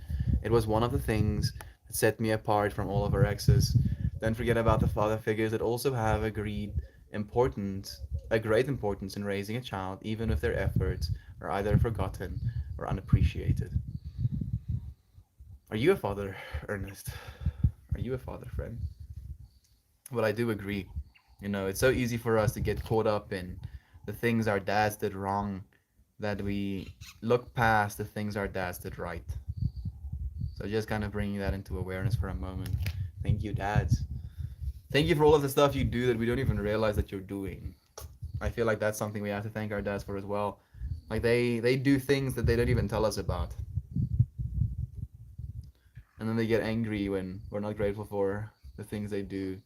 [SPEAKER 1] It was one of the things that set me apart from all of her exes. Don't forget about the father figures that also have a great importance in raising a child, even if their efforts are either forgotten or unappreciated. Are you a father, Ernest? Are you a father, friend? But I do agree. It's so easy for us to get caught up in the things our dads did wrong that we look past the things our dads did right. So just kind of bringing that into awareness for a moment. Thank you, dads. Thank you for all of the stuff you do that we don't even realize that you're doing. I feel like that's something we have to thank our dads for as well. Like they do things that they don't even tell us about. And then they get angry when we're not grateful for the things they do.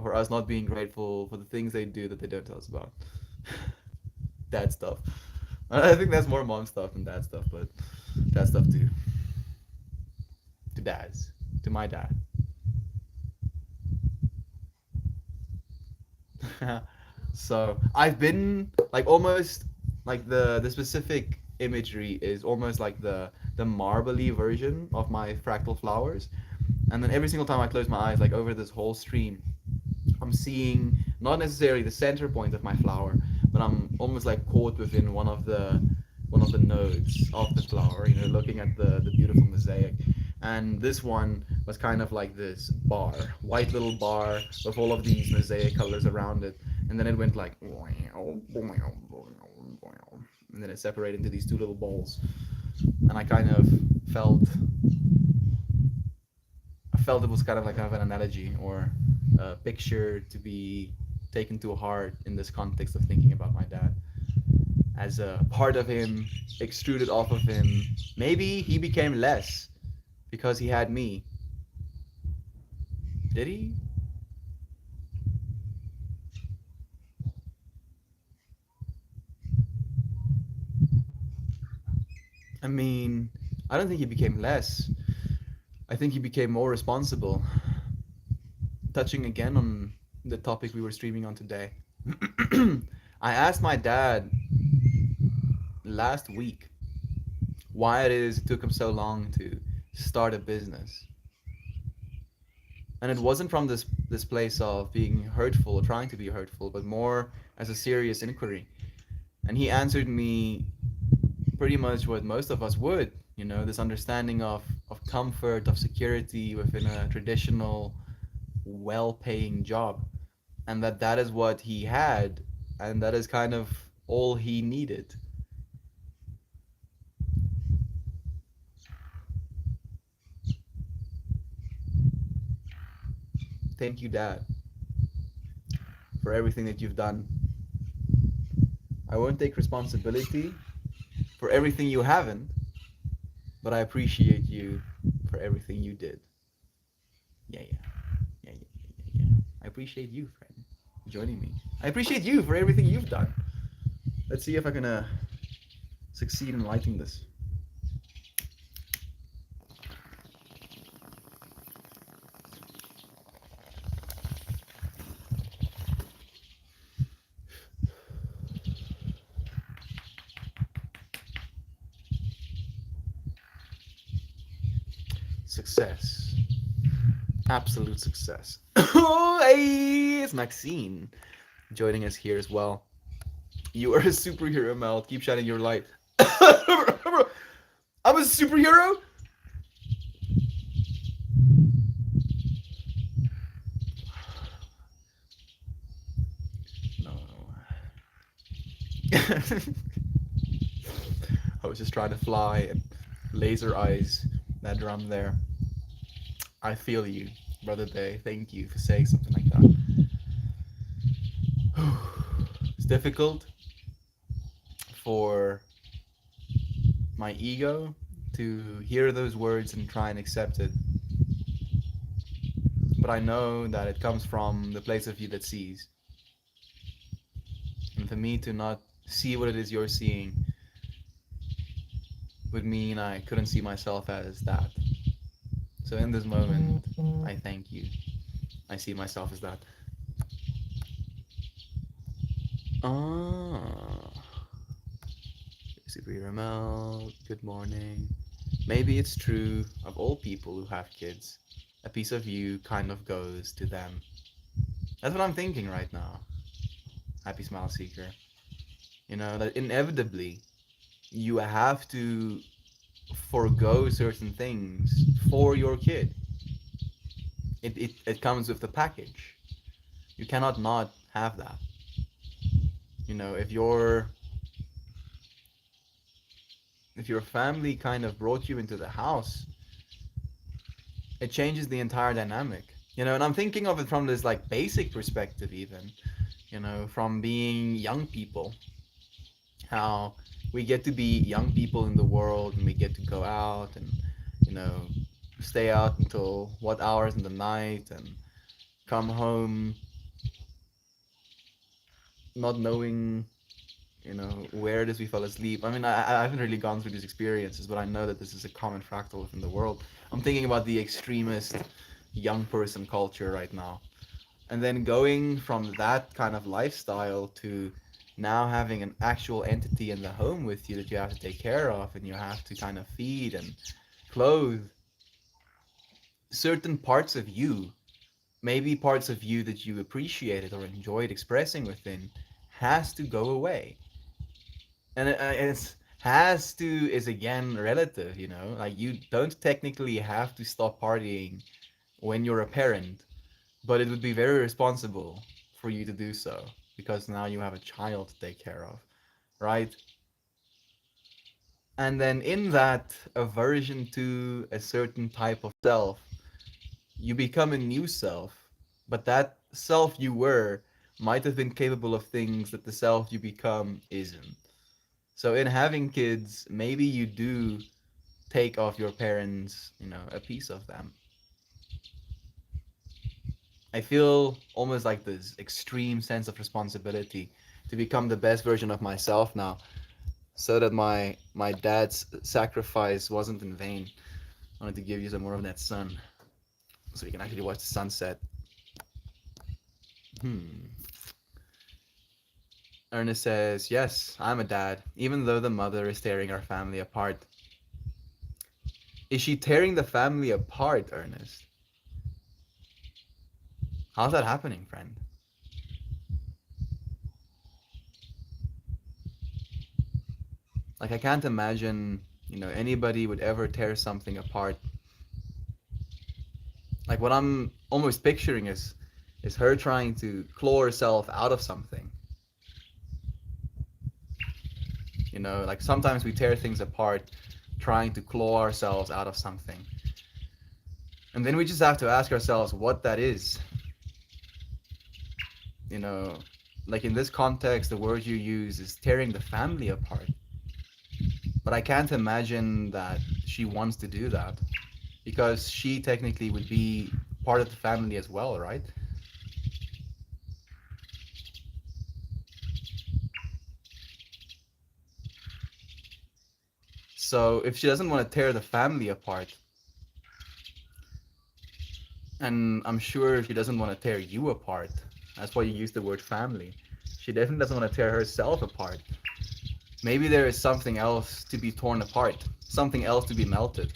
[SPEAKER 1] For us not being grateful for the things they do that they don't tell us about. Dad stuff. I think that's more mom stuff than dad stuff, but dad stuff too. To dads. To my dad. So I've been like almost like the specific imagery is almost like the marbly version of my fractal flowers. And then every single time I close my eyes, like over this whole stream, I'm seeing not necessarily the center point of my flower, but I'm almost like caught within one of the nodes of the flower, looking at the beautiful mosaic. And this one was kind of like this bar, white little bar with all of these mosaic colors around it. and then it went like, and then it separated into these two little balls, and felt I felt it was kind of like an analogy or a picture to be taken to heart in this context of thinking about my dad as a part of him extruded off of him. Maybe he became less because he had me. Did he? I mean, I don't think he became less. I think he became more responsible. Touching again on the topic we were streaming on today. I asked my dad last week why it took him so long to start a business. And it wasn't from this place of being hurtful or trying to be hurtful, but more as a serious inquiry. And he answered me pretty much what most of us would, this understanding of comfort, of security within a traditional, well-paying job. And that is what he had, and that is kind of all he needed. Thank you, Dad, for everything that you've done. I won't take responsibility for everything you haven't, but I appreciate you for everything you did. Yeah, yeah. Yeah, yeah, yeah, yeah, yeah. I appreciate you, friend, joining me. I appreciate you for everything you've done. Let's see if I can succeed in lighting this. Success. Absolute success. Oh, hey, it's Maxine joining us here as well. You are a superhero, Mel. Keep shining your light. I'm a superhero? No. I was just trying to fly and laser eyes that drum there. I feel you, Brother Day. Thank you for saying something like that. It's difficult for my ego to hear those words and try and accept it. But I know that it comes from the place of you that sees. And for me to not see what it is you're seeing would mean I couldn't see myself as that. So in this moment, I thank you. I see myself as that. Ah. Superhero Mel, good morning. Maybe it's true of all people who have kids. A piece of you kind of goes to them. That's what I'm thinking right now. Happy Smile Seeker. That inevitably you have to forego certain things for your kid. It comes with the package. You cannot not have that. If your family kind of brought you into the house, it changes the entire dynamic. And I'm thinking of it from this like basic perspective even, from being young people, how we get to be young people in the world and we get to go out and, you know, stay out until what hours in the night and come home not knowing, where it is we fell asleep. I mean, I haven't really gone through these experiences, but I know that this is a common fractal within the world. I'm thinking about the extremist young person culture right now. And then going from that kind of lifestyle to now having an actual entity in the home with you that you have to take care of and you have to kind of feed and clothe. Certain parts of you, maybe parts of you that you appreciated or enjoyed expressing within, has to go away. And it's has to is again relative, like you don't technically have to stop partying when you're a parent, but it would be very responsible for you to do so. because now you have a child to take care of, right? And then in that aversion to a certain type of self, you become a new self, but that self you were might have been capable of things that the self you become isn't. So in having kids, maybe you do take off your parents, a piece of them. I feel almost like this extreme sense of responsibility to become the best version of myself now, so that my dad's sacrifice wasn't in vain. I wanted to give you some more of that sun, so you can actually watch the sunset. Hmm. Ernest says, "Yes, I'm a dad, even though the mother is tearing our family apart." Is she tearing the family apart, Ernest? How's that happening, friend? Like, I can't imagine, anybody would ever tear something apart. Like, what I'm almost picturing is her trying to claw herself out of something. Like sometimes we tear things apart trying to claw ourselves out of something. And then we just have to ask ourselves what that is. You know, like in this context, the word you use is tearing the family apart. But I can't imagine that she wants to do that because she technically would be part of the family as well, right? So if she doesn't want to tear the family apart, and I'm sure she doesn't want to tear you apart, that's why you use the word family. She definitely doesn't want to tear herself apart. Maybe there is something else to be torn apart, something else to be melted.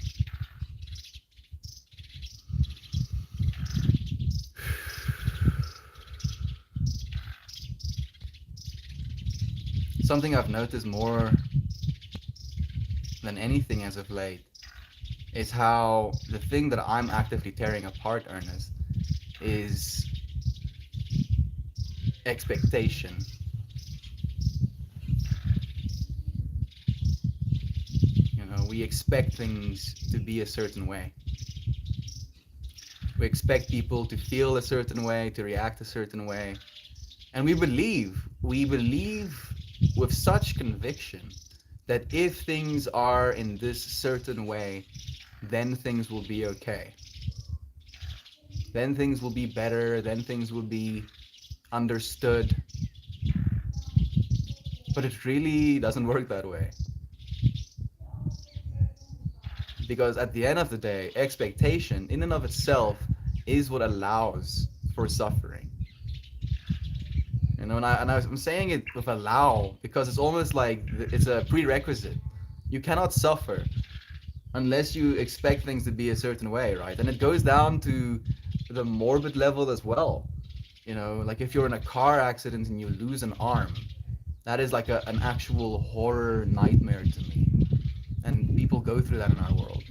[SPEAKER 1] Something I've noticed more than anything as of late is how the thing that I'm actively tearing apart, Ernest, is expectation. We expect things to be a certain way. We expect people to feel a certain way, to react a certain way. And we believe with such conviction that if things are in this certain way, then things will be okay. Then things will be better, then things will be understood. But it really doesn't work that way. Because at the end of the day, expectation in and of itself is what allows for suffering. I'm saying it with allow because it's almost like it's a prerequisite. You cannot suffer unless you expect things to be a certain way, right? And it goes down to the morbid level as well. Like if you're in a car accident and you lose an arm, that is like an actual horror nightmare to me. And people go through that in our world.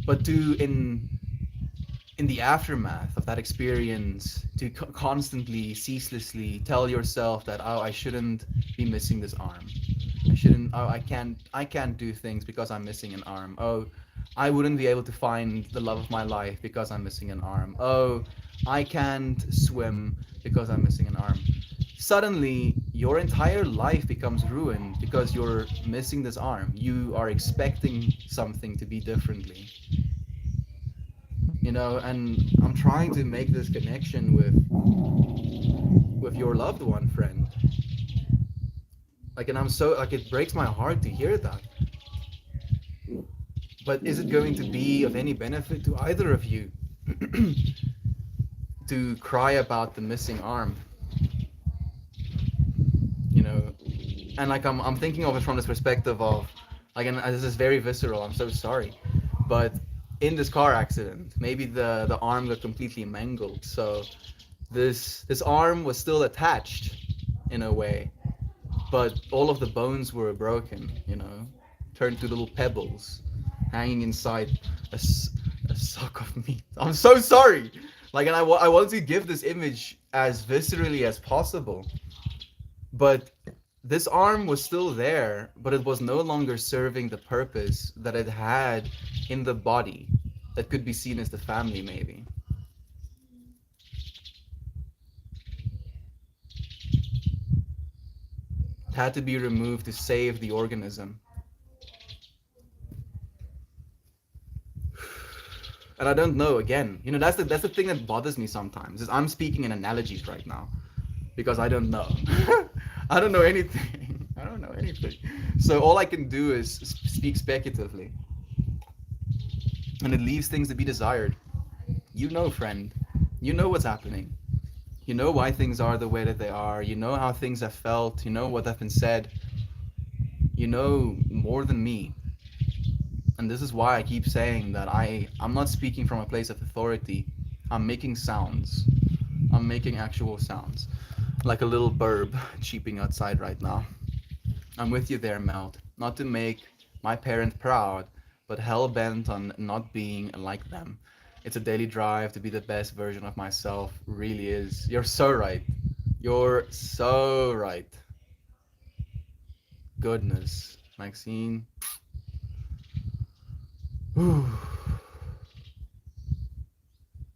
[SPEAKER 1] But in the aftermath of that experience, to constantly, ceaselessly tell yourself that, oh, I shouldn't be missing this arm. I shouldn't. Oh, I can't do things because I'm missing an arm. Oh, I wouldn't be able to find the love of my life because I'm missing an arm. Oh, I can't swim because I'm missing an arm. Suddenly, your entire life becomes ruined because you're missing this arm. You are expecting something to be differently. And I'm trying to make this connection with your loved one, friend. Like, and I'm so like, it breaks my heart to hear that. But is it going to be of any benefit to either of you to cry about the missing arm? And like I'm thinking of it from this perspective of like, and this is very visceral. I'm so sorry, but in this car accident, maybe the arm got completely mangled. So this arm was still attached in a way, but all of the bones were broken. Turned to little pebbles hanging inside a sock of meat. I'm so sorry, Like, and I wanted to give this image as viscerally as possible, but this arm was still there, but it was no longer serving the purpose that it had in the body that could be seen as the family, maybe. It had to be removed to save the organism. And I don't know, again, that's the thing that bothers me sometimes, is I'm speaking in analogies right now because I don't know. I don't know anything. I don't know anything. So all I can do is speak speculatively, and it leaves things to be desired. You know, friend, you know what's happening. You know why things are the way that they are. You know how things have felt. You know what have been said. You know more than me. And this is why I keep saying that I'm not speaking from a place of authority. I'm making sounds. I'm making actual sounds. Like a little burb cheeping outside right now. I'm with you there, Melt. Not to make my parent proud, but hell bent on not being like them. It's a daily drive to be the best version of myself. Really is. You're so right. You're so right. Goodness, Maxine.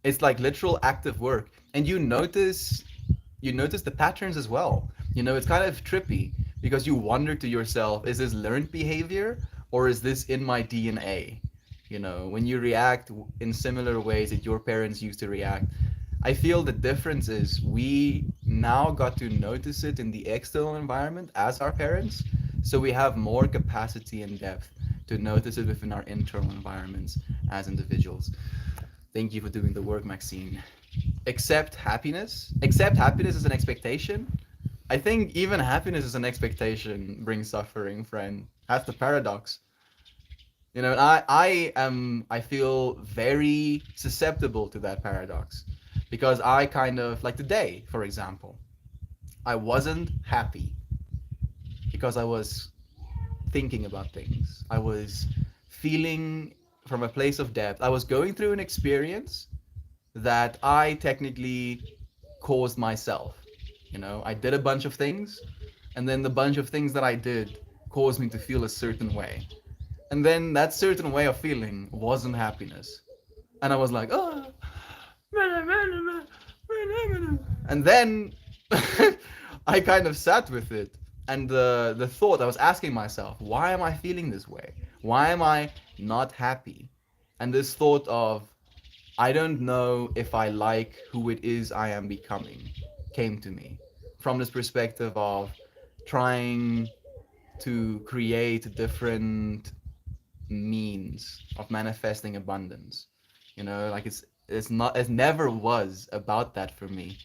[SPEAKER 1] It's like literal active work, and you notice the patterns as well. It's kind of trippy because you wonder to yourself, is this learned behavior or is this in my DNA? When you react in similar ways that your parents used to react. I feel the difference is we now got to notice it in the external environment as our parents, so we have more capacity and depth to notice it within our internal environments as individuals. Thank you for doing the work, Maxine. Accept happiness. Accept happiness as an expectation. I think even happiness as an expectation brings suffering, friend. That's the paradox. I feel very susceptible to that paradox because I kind of, like today, for example, I wasn't happy because I was thinking about things. I was feeling from a place of depth. I was going through an experience that I technically caused myself. I did a bunch of things, and then the bunch of things that I did caused me to feel a certain way. And then that certain way of feeling wasn't happiness. And I was like, oh, and then I kind of sat with it. And the thought I was asking myself, why am I feeling this way? Why am I not happy? And this thought of, I don't know if I like who it is I am becoming came to me from this perspective of trying to create different means of manifesting abundance. Like it never was about that for me.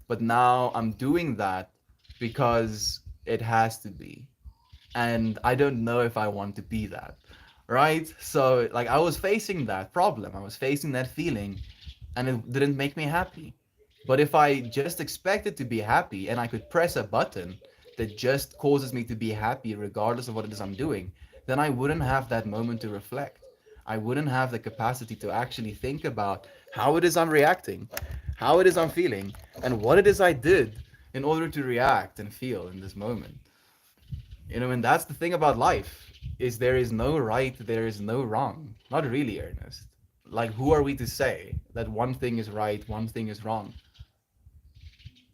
[SPEAKER 1] But now I'm doing that because it has to be. And I don't know if I want to be that. Right? So like I was facing that problem. I was facing that feeling, and it didn't make me happy. But if I just expected to be happy and I could press a button that just causes me to be happy regardless of what it is I'm doing, then I wouldn't have that moment to reflect. I wouldn't have the capacity to actually think about how it is I'm reacting, how it is I'm feeling, and what it is I did in order to react and feel in this moment. And that's the thing about life, is there is no right, there is no wrong. Not really, Ernest. Like, who are we to say that one thing is right, one thing is wrong?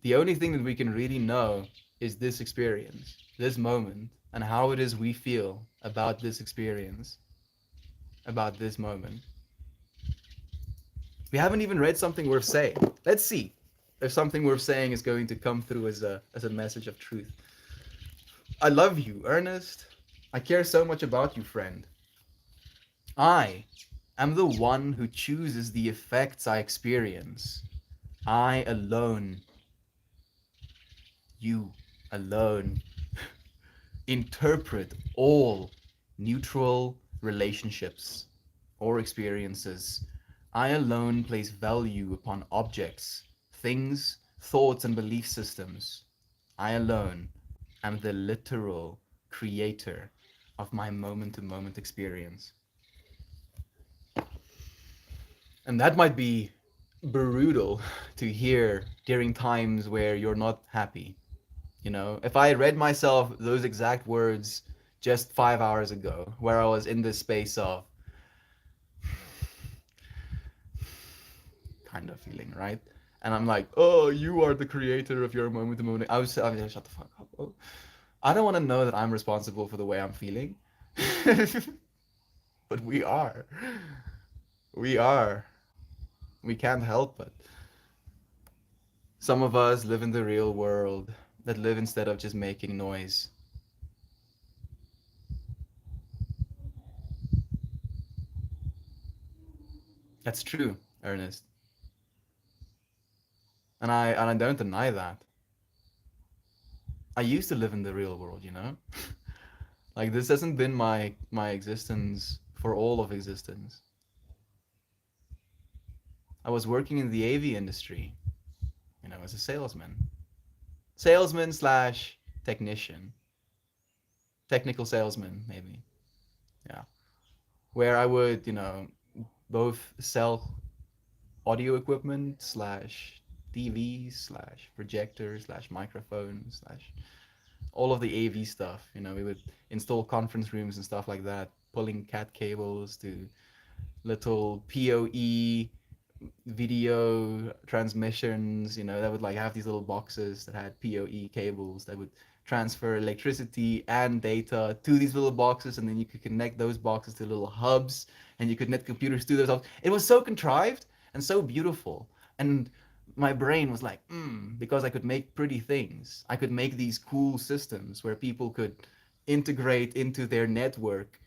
[SPEAKER 1] The only thing that we can really know is this experience, this moment, and how it is we feel about this experience, about this moment. We haven't even read something worth saying. Let's see if something worth saying is going to come through as a message of truth. I love you, Ernest. I care so much about you, friend. I am the one who chooses the effects I experience. I alone, you alone, interpret all neutral relationships or experiences. I alone place value upon objects, things, thoughts, and belief systems. I alone am the literal creator of my moment to moment experience. And that might be brutal to hear during times where you're not happy. You know, if I had read myself those exact words just 5 hours ago, where I was in this space of kind of feeling, right? And I'm like, oh, you are the creator of your moment to moment. I was like, shut the fuck up. Oh, I don't want to know that I'm responsible for the way I'm feeling. But we are. We are. We can't help it. Some of us live in the real world that live instead of just making noise. That's true, Ernest. And I don't deny that. I used to live in the real world, you know? Like this hasn't been my existence for all of existence. I was working in the AV industry, you know, as a salesman. Salesman slash technician. Technical salesman, maybe. Yeah. Where I would, you know, both sell audio equipment slash TVs slash projectors slash microphones slash all of the AV stuff. You know, we would install conference rooms and stuff like that, pulling cat cables to little PoE video transmissions, you know, that would like have these little boxes that had PoE cables that would transfer electricity and data to these little boxes, and then you could connect those boxes to little hubs, and you could net computers to those hubs. It was so contrived and so beautiful, and my brain was like, because I could make pretty things. I could make these cool systems where people could integrate into their network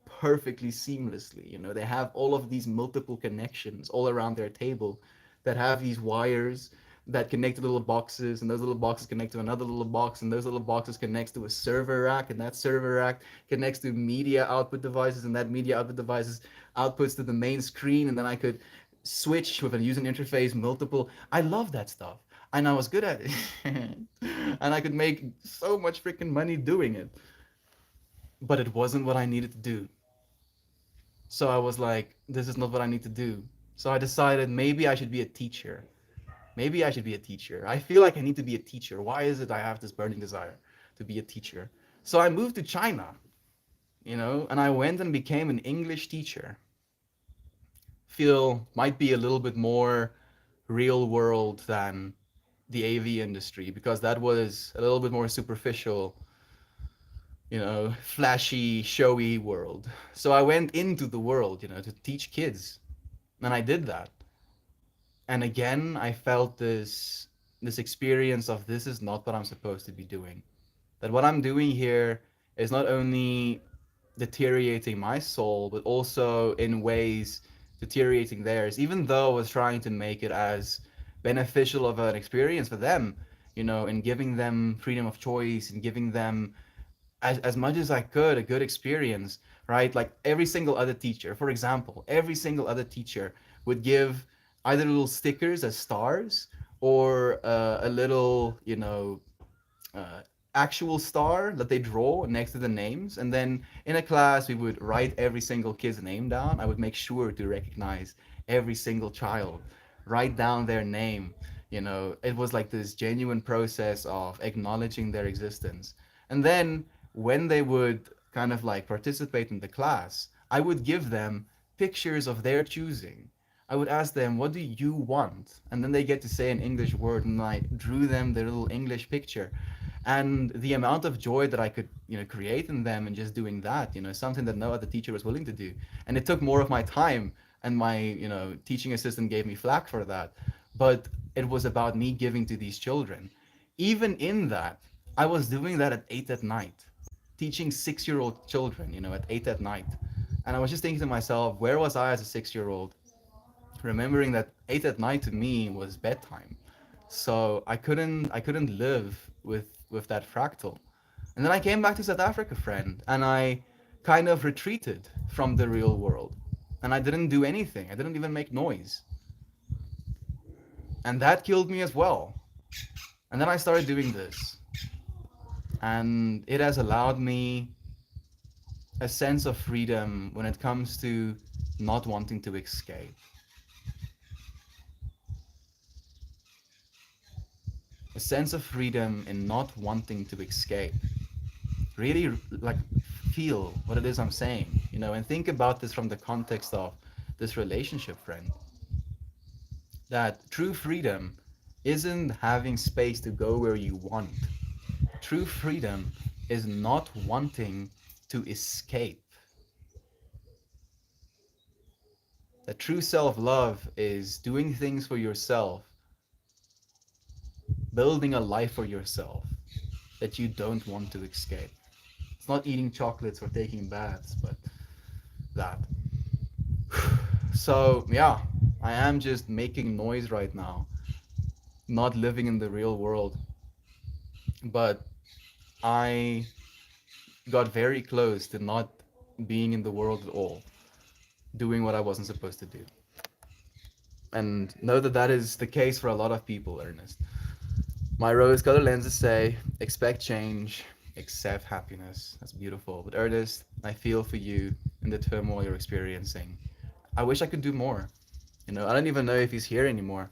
[SPEAKER 1] perfectly seamlessly. You know, they have all of these multiple connections all around their table that have these wires that connect to little boxes, and those little boxes connect to another little box, and those little boxes connects to a server rack, and that server rack connects to media output devices, and that media output devices outputs to the main screen, and then I could switch with a user interface multiple. I love that stuff. And I was good at it. And I could make so much freaking money doing it. But it wasn't what I needed to do. So I was like, this is not what I need to do. So I decided maybe I should be a teacher. Maybe I should be a teacher. I feel like I need to be a teacher. Why is it I have this burning desire to be a teacher? So I moved to China, you know, and I went and became an English teacher. Feel might be a little bit more real world than the AV industry because that was a little bit more superficial, you know, flashy, showy world. So I went into the world, you know, to teach kids. And I did that. And again, I felt this experience of this is not what I'm supposed to be doing. That what I'm doing here is not only deteriorating my soul, but also in ways deteriorating theirs, even though I was trying to make it as beneficial of an experience for them, you know, in giving them freedom of choice and giving them as much as I could, a good experience, right? Like every single other teacher, for example, every single other teacher would give either little stickers as stars or a little, you know, uh, actual star that they draw next to the names. And then in a class, we would write every single kid's name down. I would make sure to recognize every single child, write down their name. You know, it was like this genuine process of acknowledging their existence. And then when they would kind of like participate in the class, I would give them pictures of their choosing. I would ask them, what do you want? And then they get to say an English word, and I drew them their little English picture. And the amount of joy that I could, you know, create in them and just doing that, you know, something that no other teacher was willing to do. And it took more of my time, and my, you know, teaching assistant gave me flack for that. But it was about me giving to these children. Even in that, I was doing that at 8 at night, teaching 6 year old children, you know, at 8 at night. And I was just thinking to myself, where was I as a 6 year old? Remembering that 8 at night to me was bedtime. So I couldn't live with that fractal. And then I came back to South Africa, friend, and I kind of retreated from the real world. And I didn't do anything. I didn't even make noise. And that killed me as well. And then I started doing this. And it has allowed me a sense of freedom when it comes to not wanting to escape. a sense of freedom in not wanting to escape. Really, like, feel what it is I'm saying, and think about this from the context of this relationship, friend. That true freedom isn't having space to go where you want. True freedom is not wanting to escape. That true self love is doing things for yourself, building a life for yourself that you don't want to escape. It's not eating chocolates or taking baths, but that. So, yeah, I am just making noise right now, not living in the real world. But I got very close to not being in the world at all, doing what I wasn't supposed to do. And know that that is the case for a lot of people, Ernest. My rose colored lenses say, expect change, accept happiness. That's beautiful. But Ernest, I feel for you in the turmoil you're experiencing. I wish I could do more. I don't even know if he's here anymore.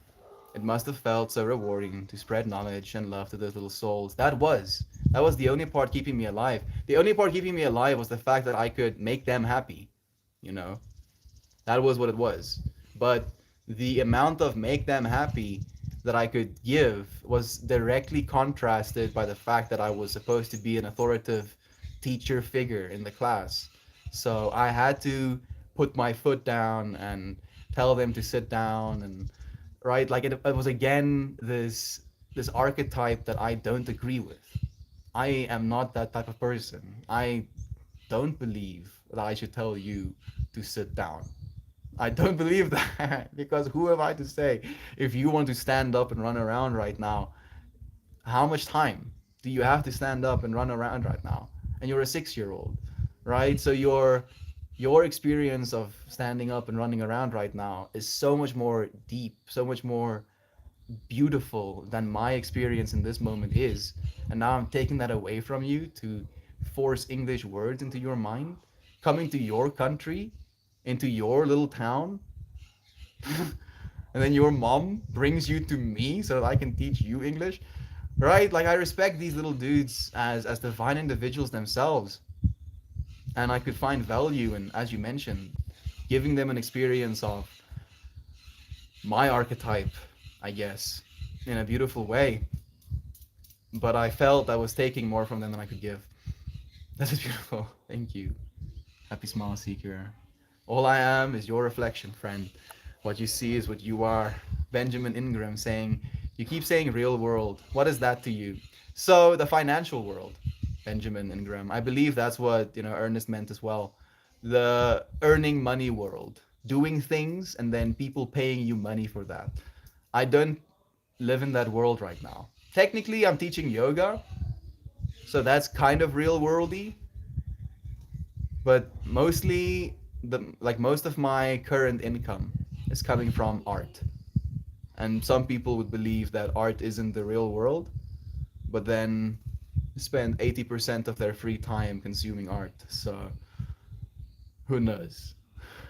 [SPEAKER 1] It must have felt so rewarding to spread knowledge and love to those little souls. That was the only part keeping me alive. The only part keeping me alive was the fact that I could make them happy. You know, that was what it was. But the amount of make them happy that I could give was directly contrasted by the fact that I was supposed to be an authoritative teacher figure in the class. So I had to put my foot down and tell them to sit down, and right, like it was again this archetype that I don't agree with. I am not that type of person. I don't believe that I should tell you to sit down. I don't believe that because who am I to say if you want to stand up and run around right now? How much time do you have to stand up and run around right now? And you're a 6-year old, right? So your experience of standing up and running around right now is so much more deep, so much more beautiful than my experience in this moment is. And now I'm taking that away from you to force English words into your mind, coming to your country, into your little town, and then your mom brings you to me so that I can teach you English, right? Like I respect these little dudes as divine individuals themselves, and I could find value in, as you mentioned, giving them an experience of my archetype, I guess, in a beautiful way. But I felt I was taking more from them than I could give. That is beautiful. Thank you. Happy Smile Seeker. All I am is your reflection, friend. What you see is what you are. Benjamin Ingram saying, you keep saying real world. What is that to you? So the financial world, Benjamin Ingram. I believe that's what, Ernest meant as well. The earning money world. Doing things and then people paying you money for that. I don't live in that world right now. Technically, I'm teaching yoga, so that's kind of real worldy, but mostly most of my current income is coming from art. And some people would believe that art isn't the real world, but then spend 80% of their free time consuming art. So who knows?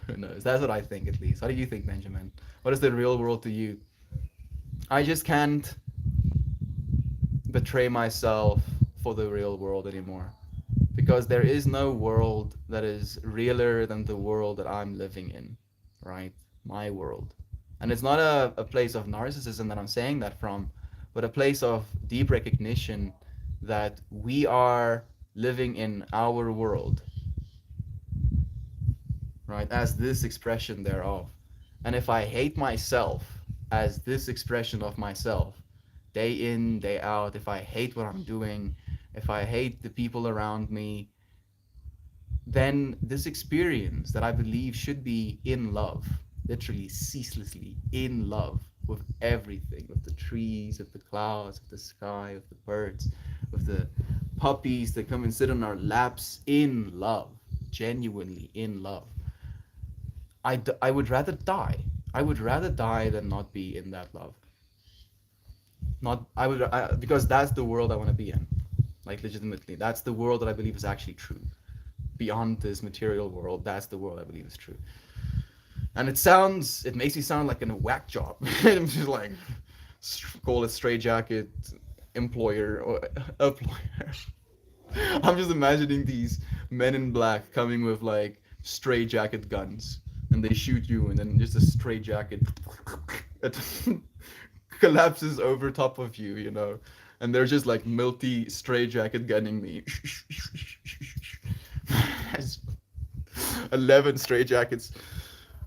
[SPEAKER 1] Who knows? That's what I think, at least. How do you think, Benjamin? What is the real world to you? I just can't betray myself for the real world anymore, because there is no world that is realer than the world that I'm living in, right? My world. And it's not a place of narcissism that I'm saying that from, but a place of deep recognition that we are living in our world, right? As this expression thereof. And if I hate myself as this expression of myself, day in, day out, if I hate what I'm doing, if I hate the people around me, then this experience that I believe should be in love, literally ceaselessly in love with everything, with the trees, with the clouds, with the sky, with the birds, with the puppies that come and sit on our laps, in love, genuinely in love. I would rather die. I would rather die than not be in that love. Not because that's the world I want to be in. Like legitimately, that's the world that I believe is actually true. Beyond this material world, that's the world I believe is true. And it makes me sound like in a whack job. I'm just like, call it straight jacket, employer or employer. I'm just imagining these men in black coming with like stray jacket guns, and they shoot you, and then just a stray jacket that collapses over top of you, you know, and they're just like multi stray jacket gunning me. 11 stray jackets.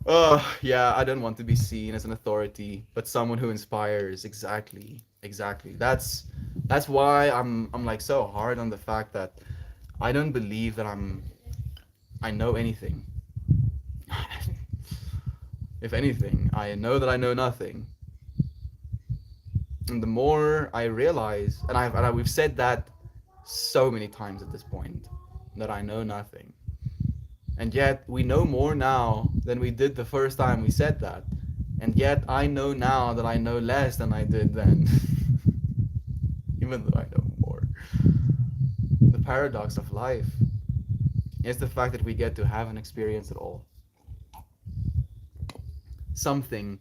[SPEAKER 1] Oh, yeah, I don't want to be seen as an authority, but someone who inspires. Exactly. Exactly. That's why I'm like so hard on the fact that I don't believe that I know anything. If anything, I know that I know nothing. And the more I realize, we've said that so many times at this point, that I know nothing. And yet we know more now than we did the first time we said that. And yet I know now that I know less than I did then. Even though I know more. The paradox of life is the fact that we get to have an experience at all. Something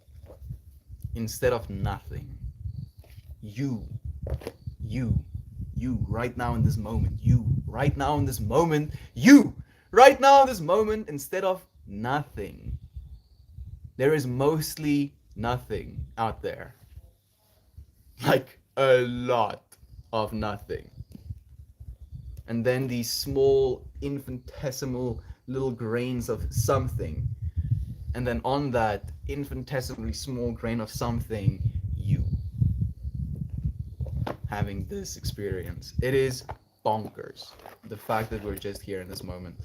[SPEAKER 1] instead of nothing. You, you, you, right now in this moment, you, right now in this moment, you, right now in this moment, instead of nothing. There is mostly nothing out there. Like a lot of nothing. And then these small, infinitesimal little grains of something. And then on that infinitesimally small grain of something, you. Having this experience. It is bonkers. The fact that we're just here in this moment.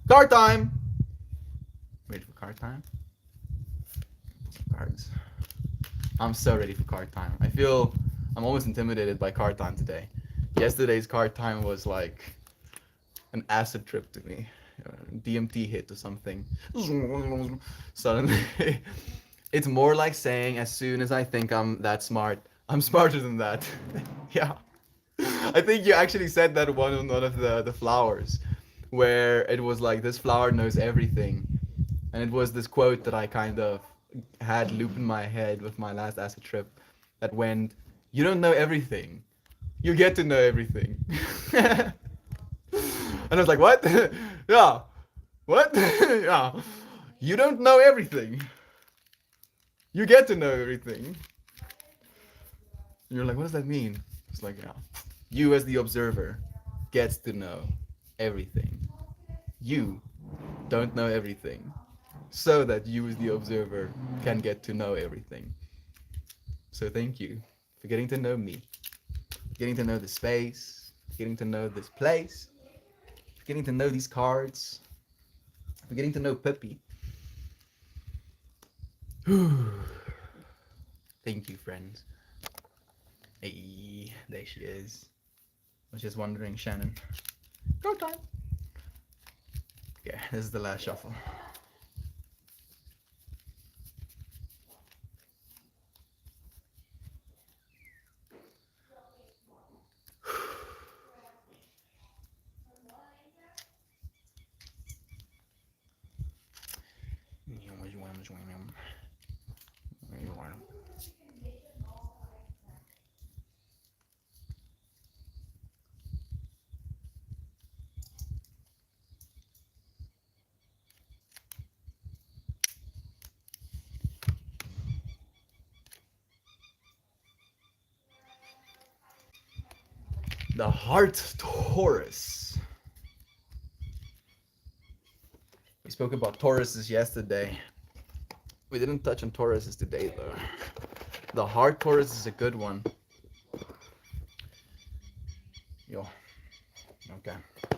[SPEAKER 1] Card time! Ready for card time? Cards. I'm so ready for card time. I feel I'm almost intimidated by card time today. Yesterday's card time was like an acid trip to me. DMT hit or something. Suddenly. It's more like saying as soon as I think I'm that smart, I'm smarter than that. Yeah. I think you actually said that one on one of the flowers, where it was like, this flower knows everything. And it was this quote that I kind of had loop in my head with my last acid trip that went, you don't know everything. You get to know everything. And I was like, what? Yeah. What? Yeah. You don't know everything. You get to know everything. And you're like, what does that mean? It's like, yeah. You as the observer gets to know everything. You don't know everything. So that you as the observer can get to know everything. So thank you for getting to know me. Getting to know the space. Getting to know this place. Getting to know these cards. For getting to know Pippi. Thank you, friends. Hey, there she is. I was just wondering, Shannon. Go time. Okay, this is the last shuffle. The Heart Taurus. We spoke about Tauruses yesterday. We didn't touch on Tauruses today, though. The Heart Taurus is a good one. Yo. Okay. I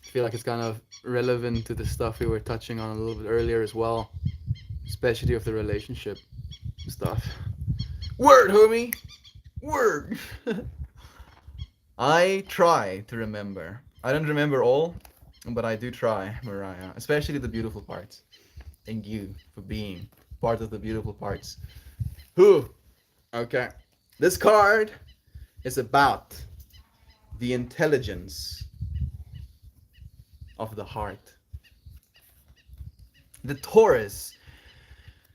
[SPEAKER 1] feel like it's kind of relevant to the stuff we were touching on a little bit earlier as well. Especially of the relationship stuff. Word, homie! Word! I try to remember. I don't remember all, but I do try, Mariah. Especially the beautiful parts. Thank you for being part of the beautiful parts. Whew. Okay. This card is about the intelligence of the heart. The Taurus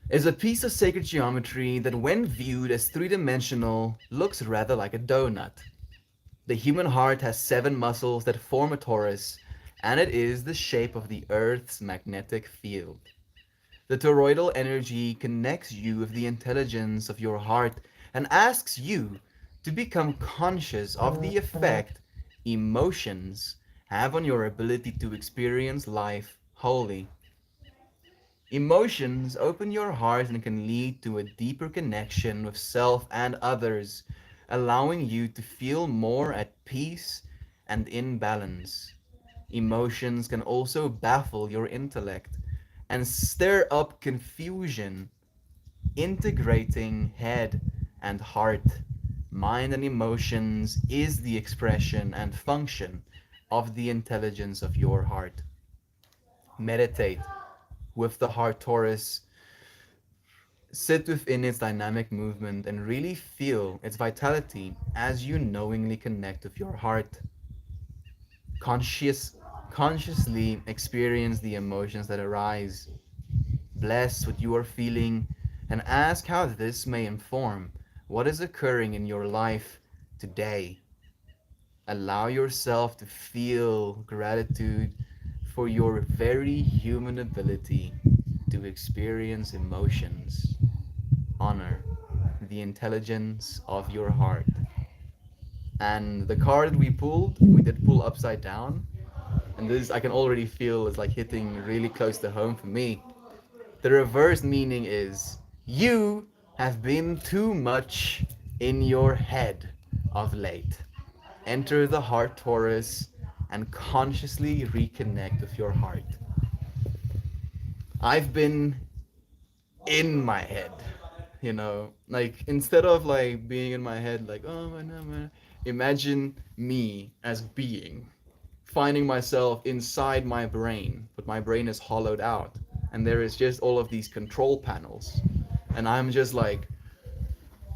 [SPEAKER 1] is a piece of sacred geometry that, when viewed as three-dimensional, looks rather like a donut. The human heart has seven muscles that form a torus, and it is the shape of the Earth's magnetic field. The toroidal energy connects you with the intelligence of your heart and asks you to become conscious of the effect emotions have on your ability to experience life wholly. Emotions open your heart and can lead to a deeper connection with self and others, allowing you to feel more at peace and in balance. Emotions can also baffle your intellect and stir up confusion. Integrating head and heart, mind and emotions is the expression and function of the intelligence of your heart. Meditate with the heart torus, sit within its dynamic movement and really feel its vitality as you knowingly connect with your heart. Conscious, Consciously experience the emotions that arise. Bless what you are feeling and ask how this may inform what is occurring in your life today. Allow yourself to feel gratitude for your very human ability to experience emotions. Honor the intelligence of your heart. And the card we did pull upside down. And this I can already feel is like hitting really close to home for me. The reverse meaning is you have been too much in your head of late. Enter the heart torus and consciously reconnect with your heart. I've been in my head, like instead of like being in my head, like, oh my no, man. Imagine me as being, finding myself inside my brain, but my brain is hollowed out, and there is just all of these control panels, and I'm just like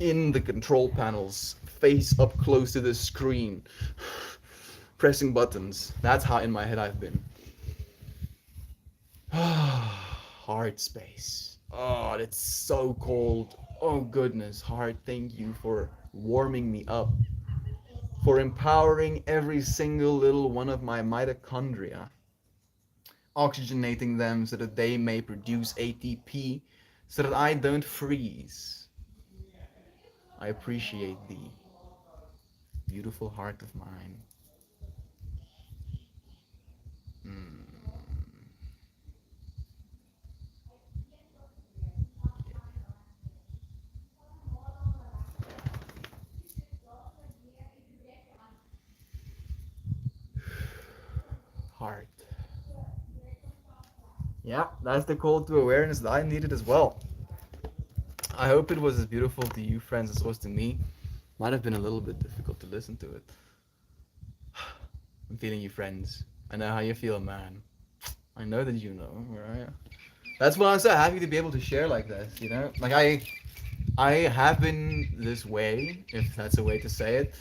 [SPEAKER 1] in the control panels, face up close to the screen, pressing buttons. That's how in my head I've been. Heart space. Oh, it's so cold. Oh, goodness, heart, thank you for warming me up, for empowering every single little one of my mitochondria, oxygenating them so that they may produce ATP so that I don't freeze. I appreciate thee, beautiful heart of mine. Heart. Yeah, that's the call to awareness that I needed as well. I hope it was as beautiful to you, friends, as it was to me. Might have been a little bit difficult to listen to it. I'm feeling you, friends. I know how you feel, man. I know that you know, right? That's why I'm so happy to be able to share like this, you know? Like I have been this way, if that's a way to say it,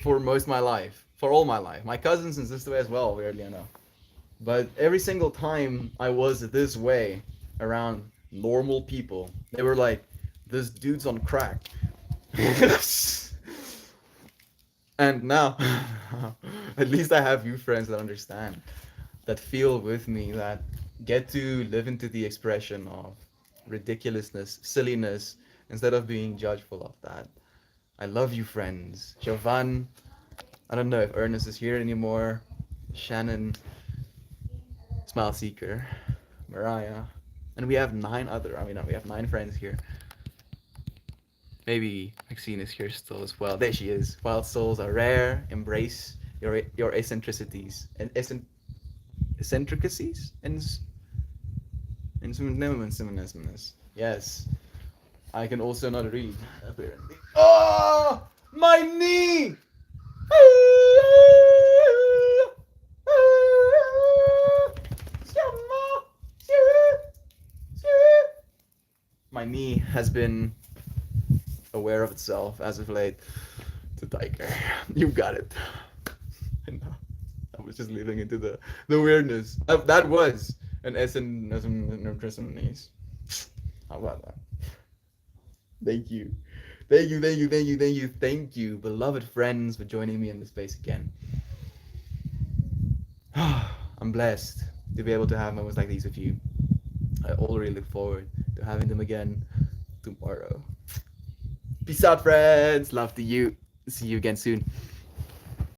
[SPEAKER 1] for most of my life. For all my life. My cousins and this way as well, weirdly enough. But every single time I was this way around normal people, they were like, this dude's on crack. And now, at least I have you friends that understand, that feel with me, that get to live into the expression of ridiculousness, silliness, instead of being judgeful of that. I love you, friends. Jovan, I don't know if Ernest is here anymore. Shannon, Smile Seeker, Mariah, and we have we have 9 friends here. Maybe Maxine is here still as well. There she is. Wild souls are rare. Embrace your eccentricities and eccentricities and yes. I can also not read apparently. Oh, my knee! My knee has been aware of itself as of late. To Tiger, you got it. I know. I was just leaving into the weirdness. That was an eccentricity. How about that? Thank you. Thank you, thank you, thank you, thank you, thank you, beloved friends, for joining me in this space again. I'm blessed to be able to have moments like these with you. I already look forward to having them again tomorrow. Peace out, friends. Love to you. See you again soon.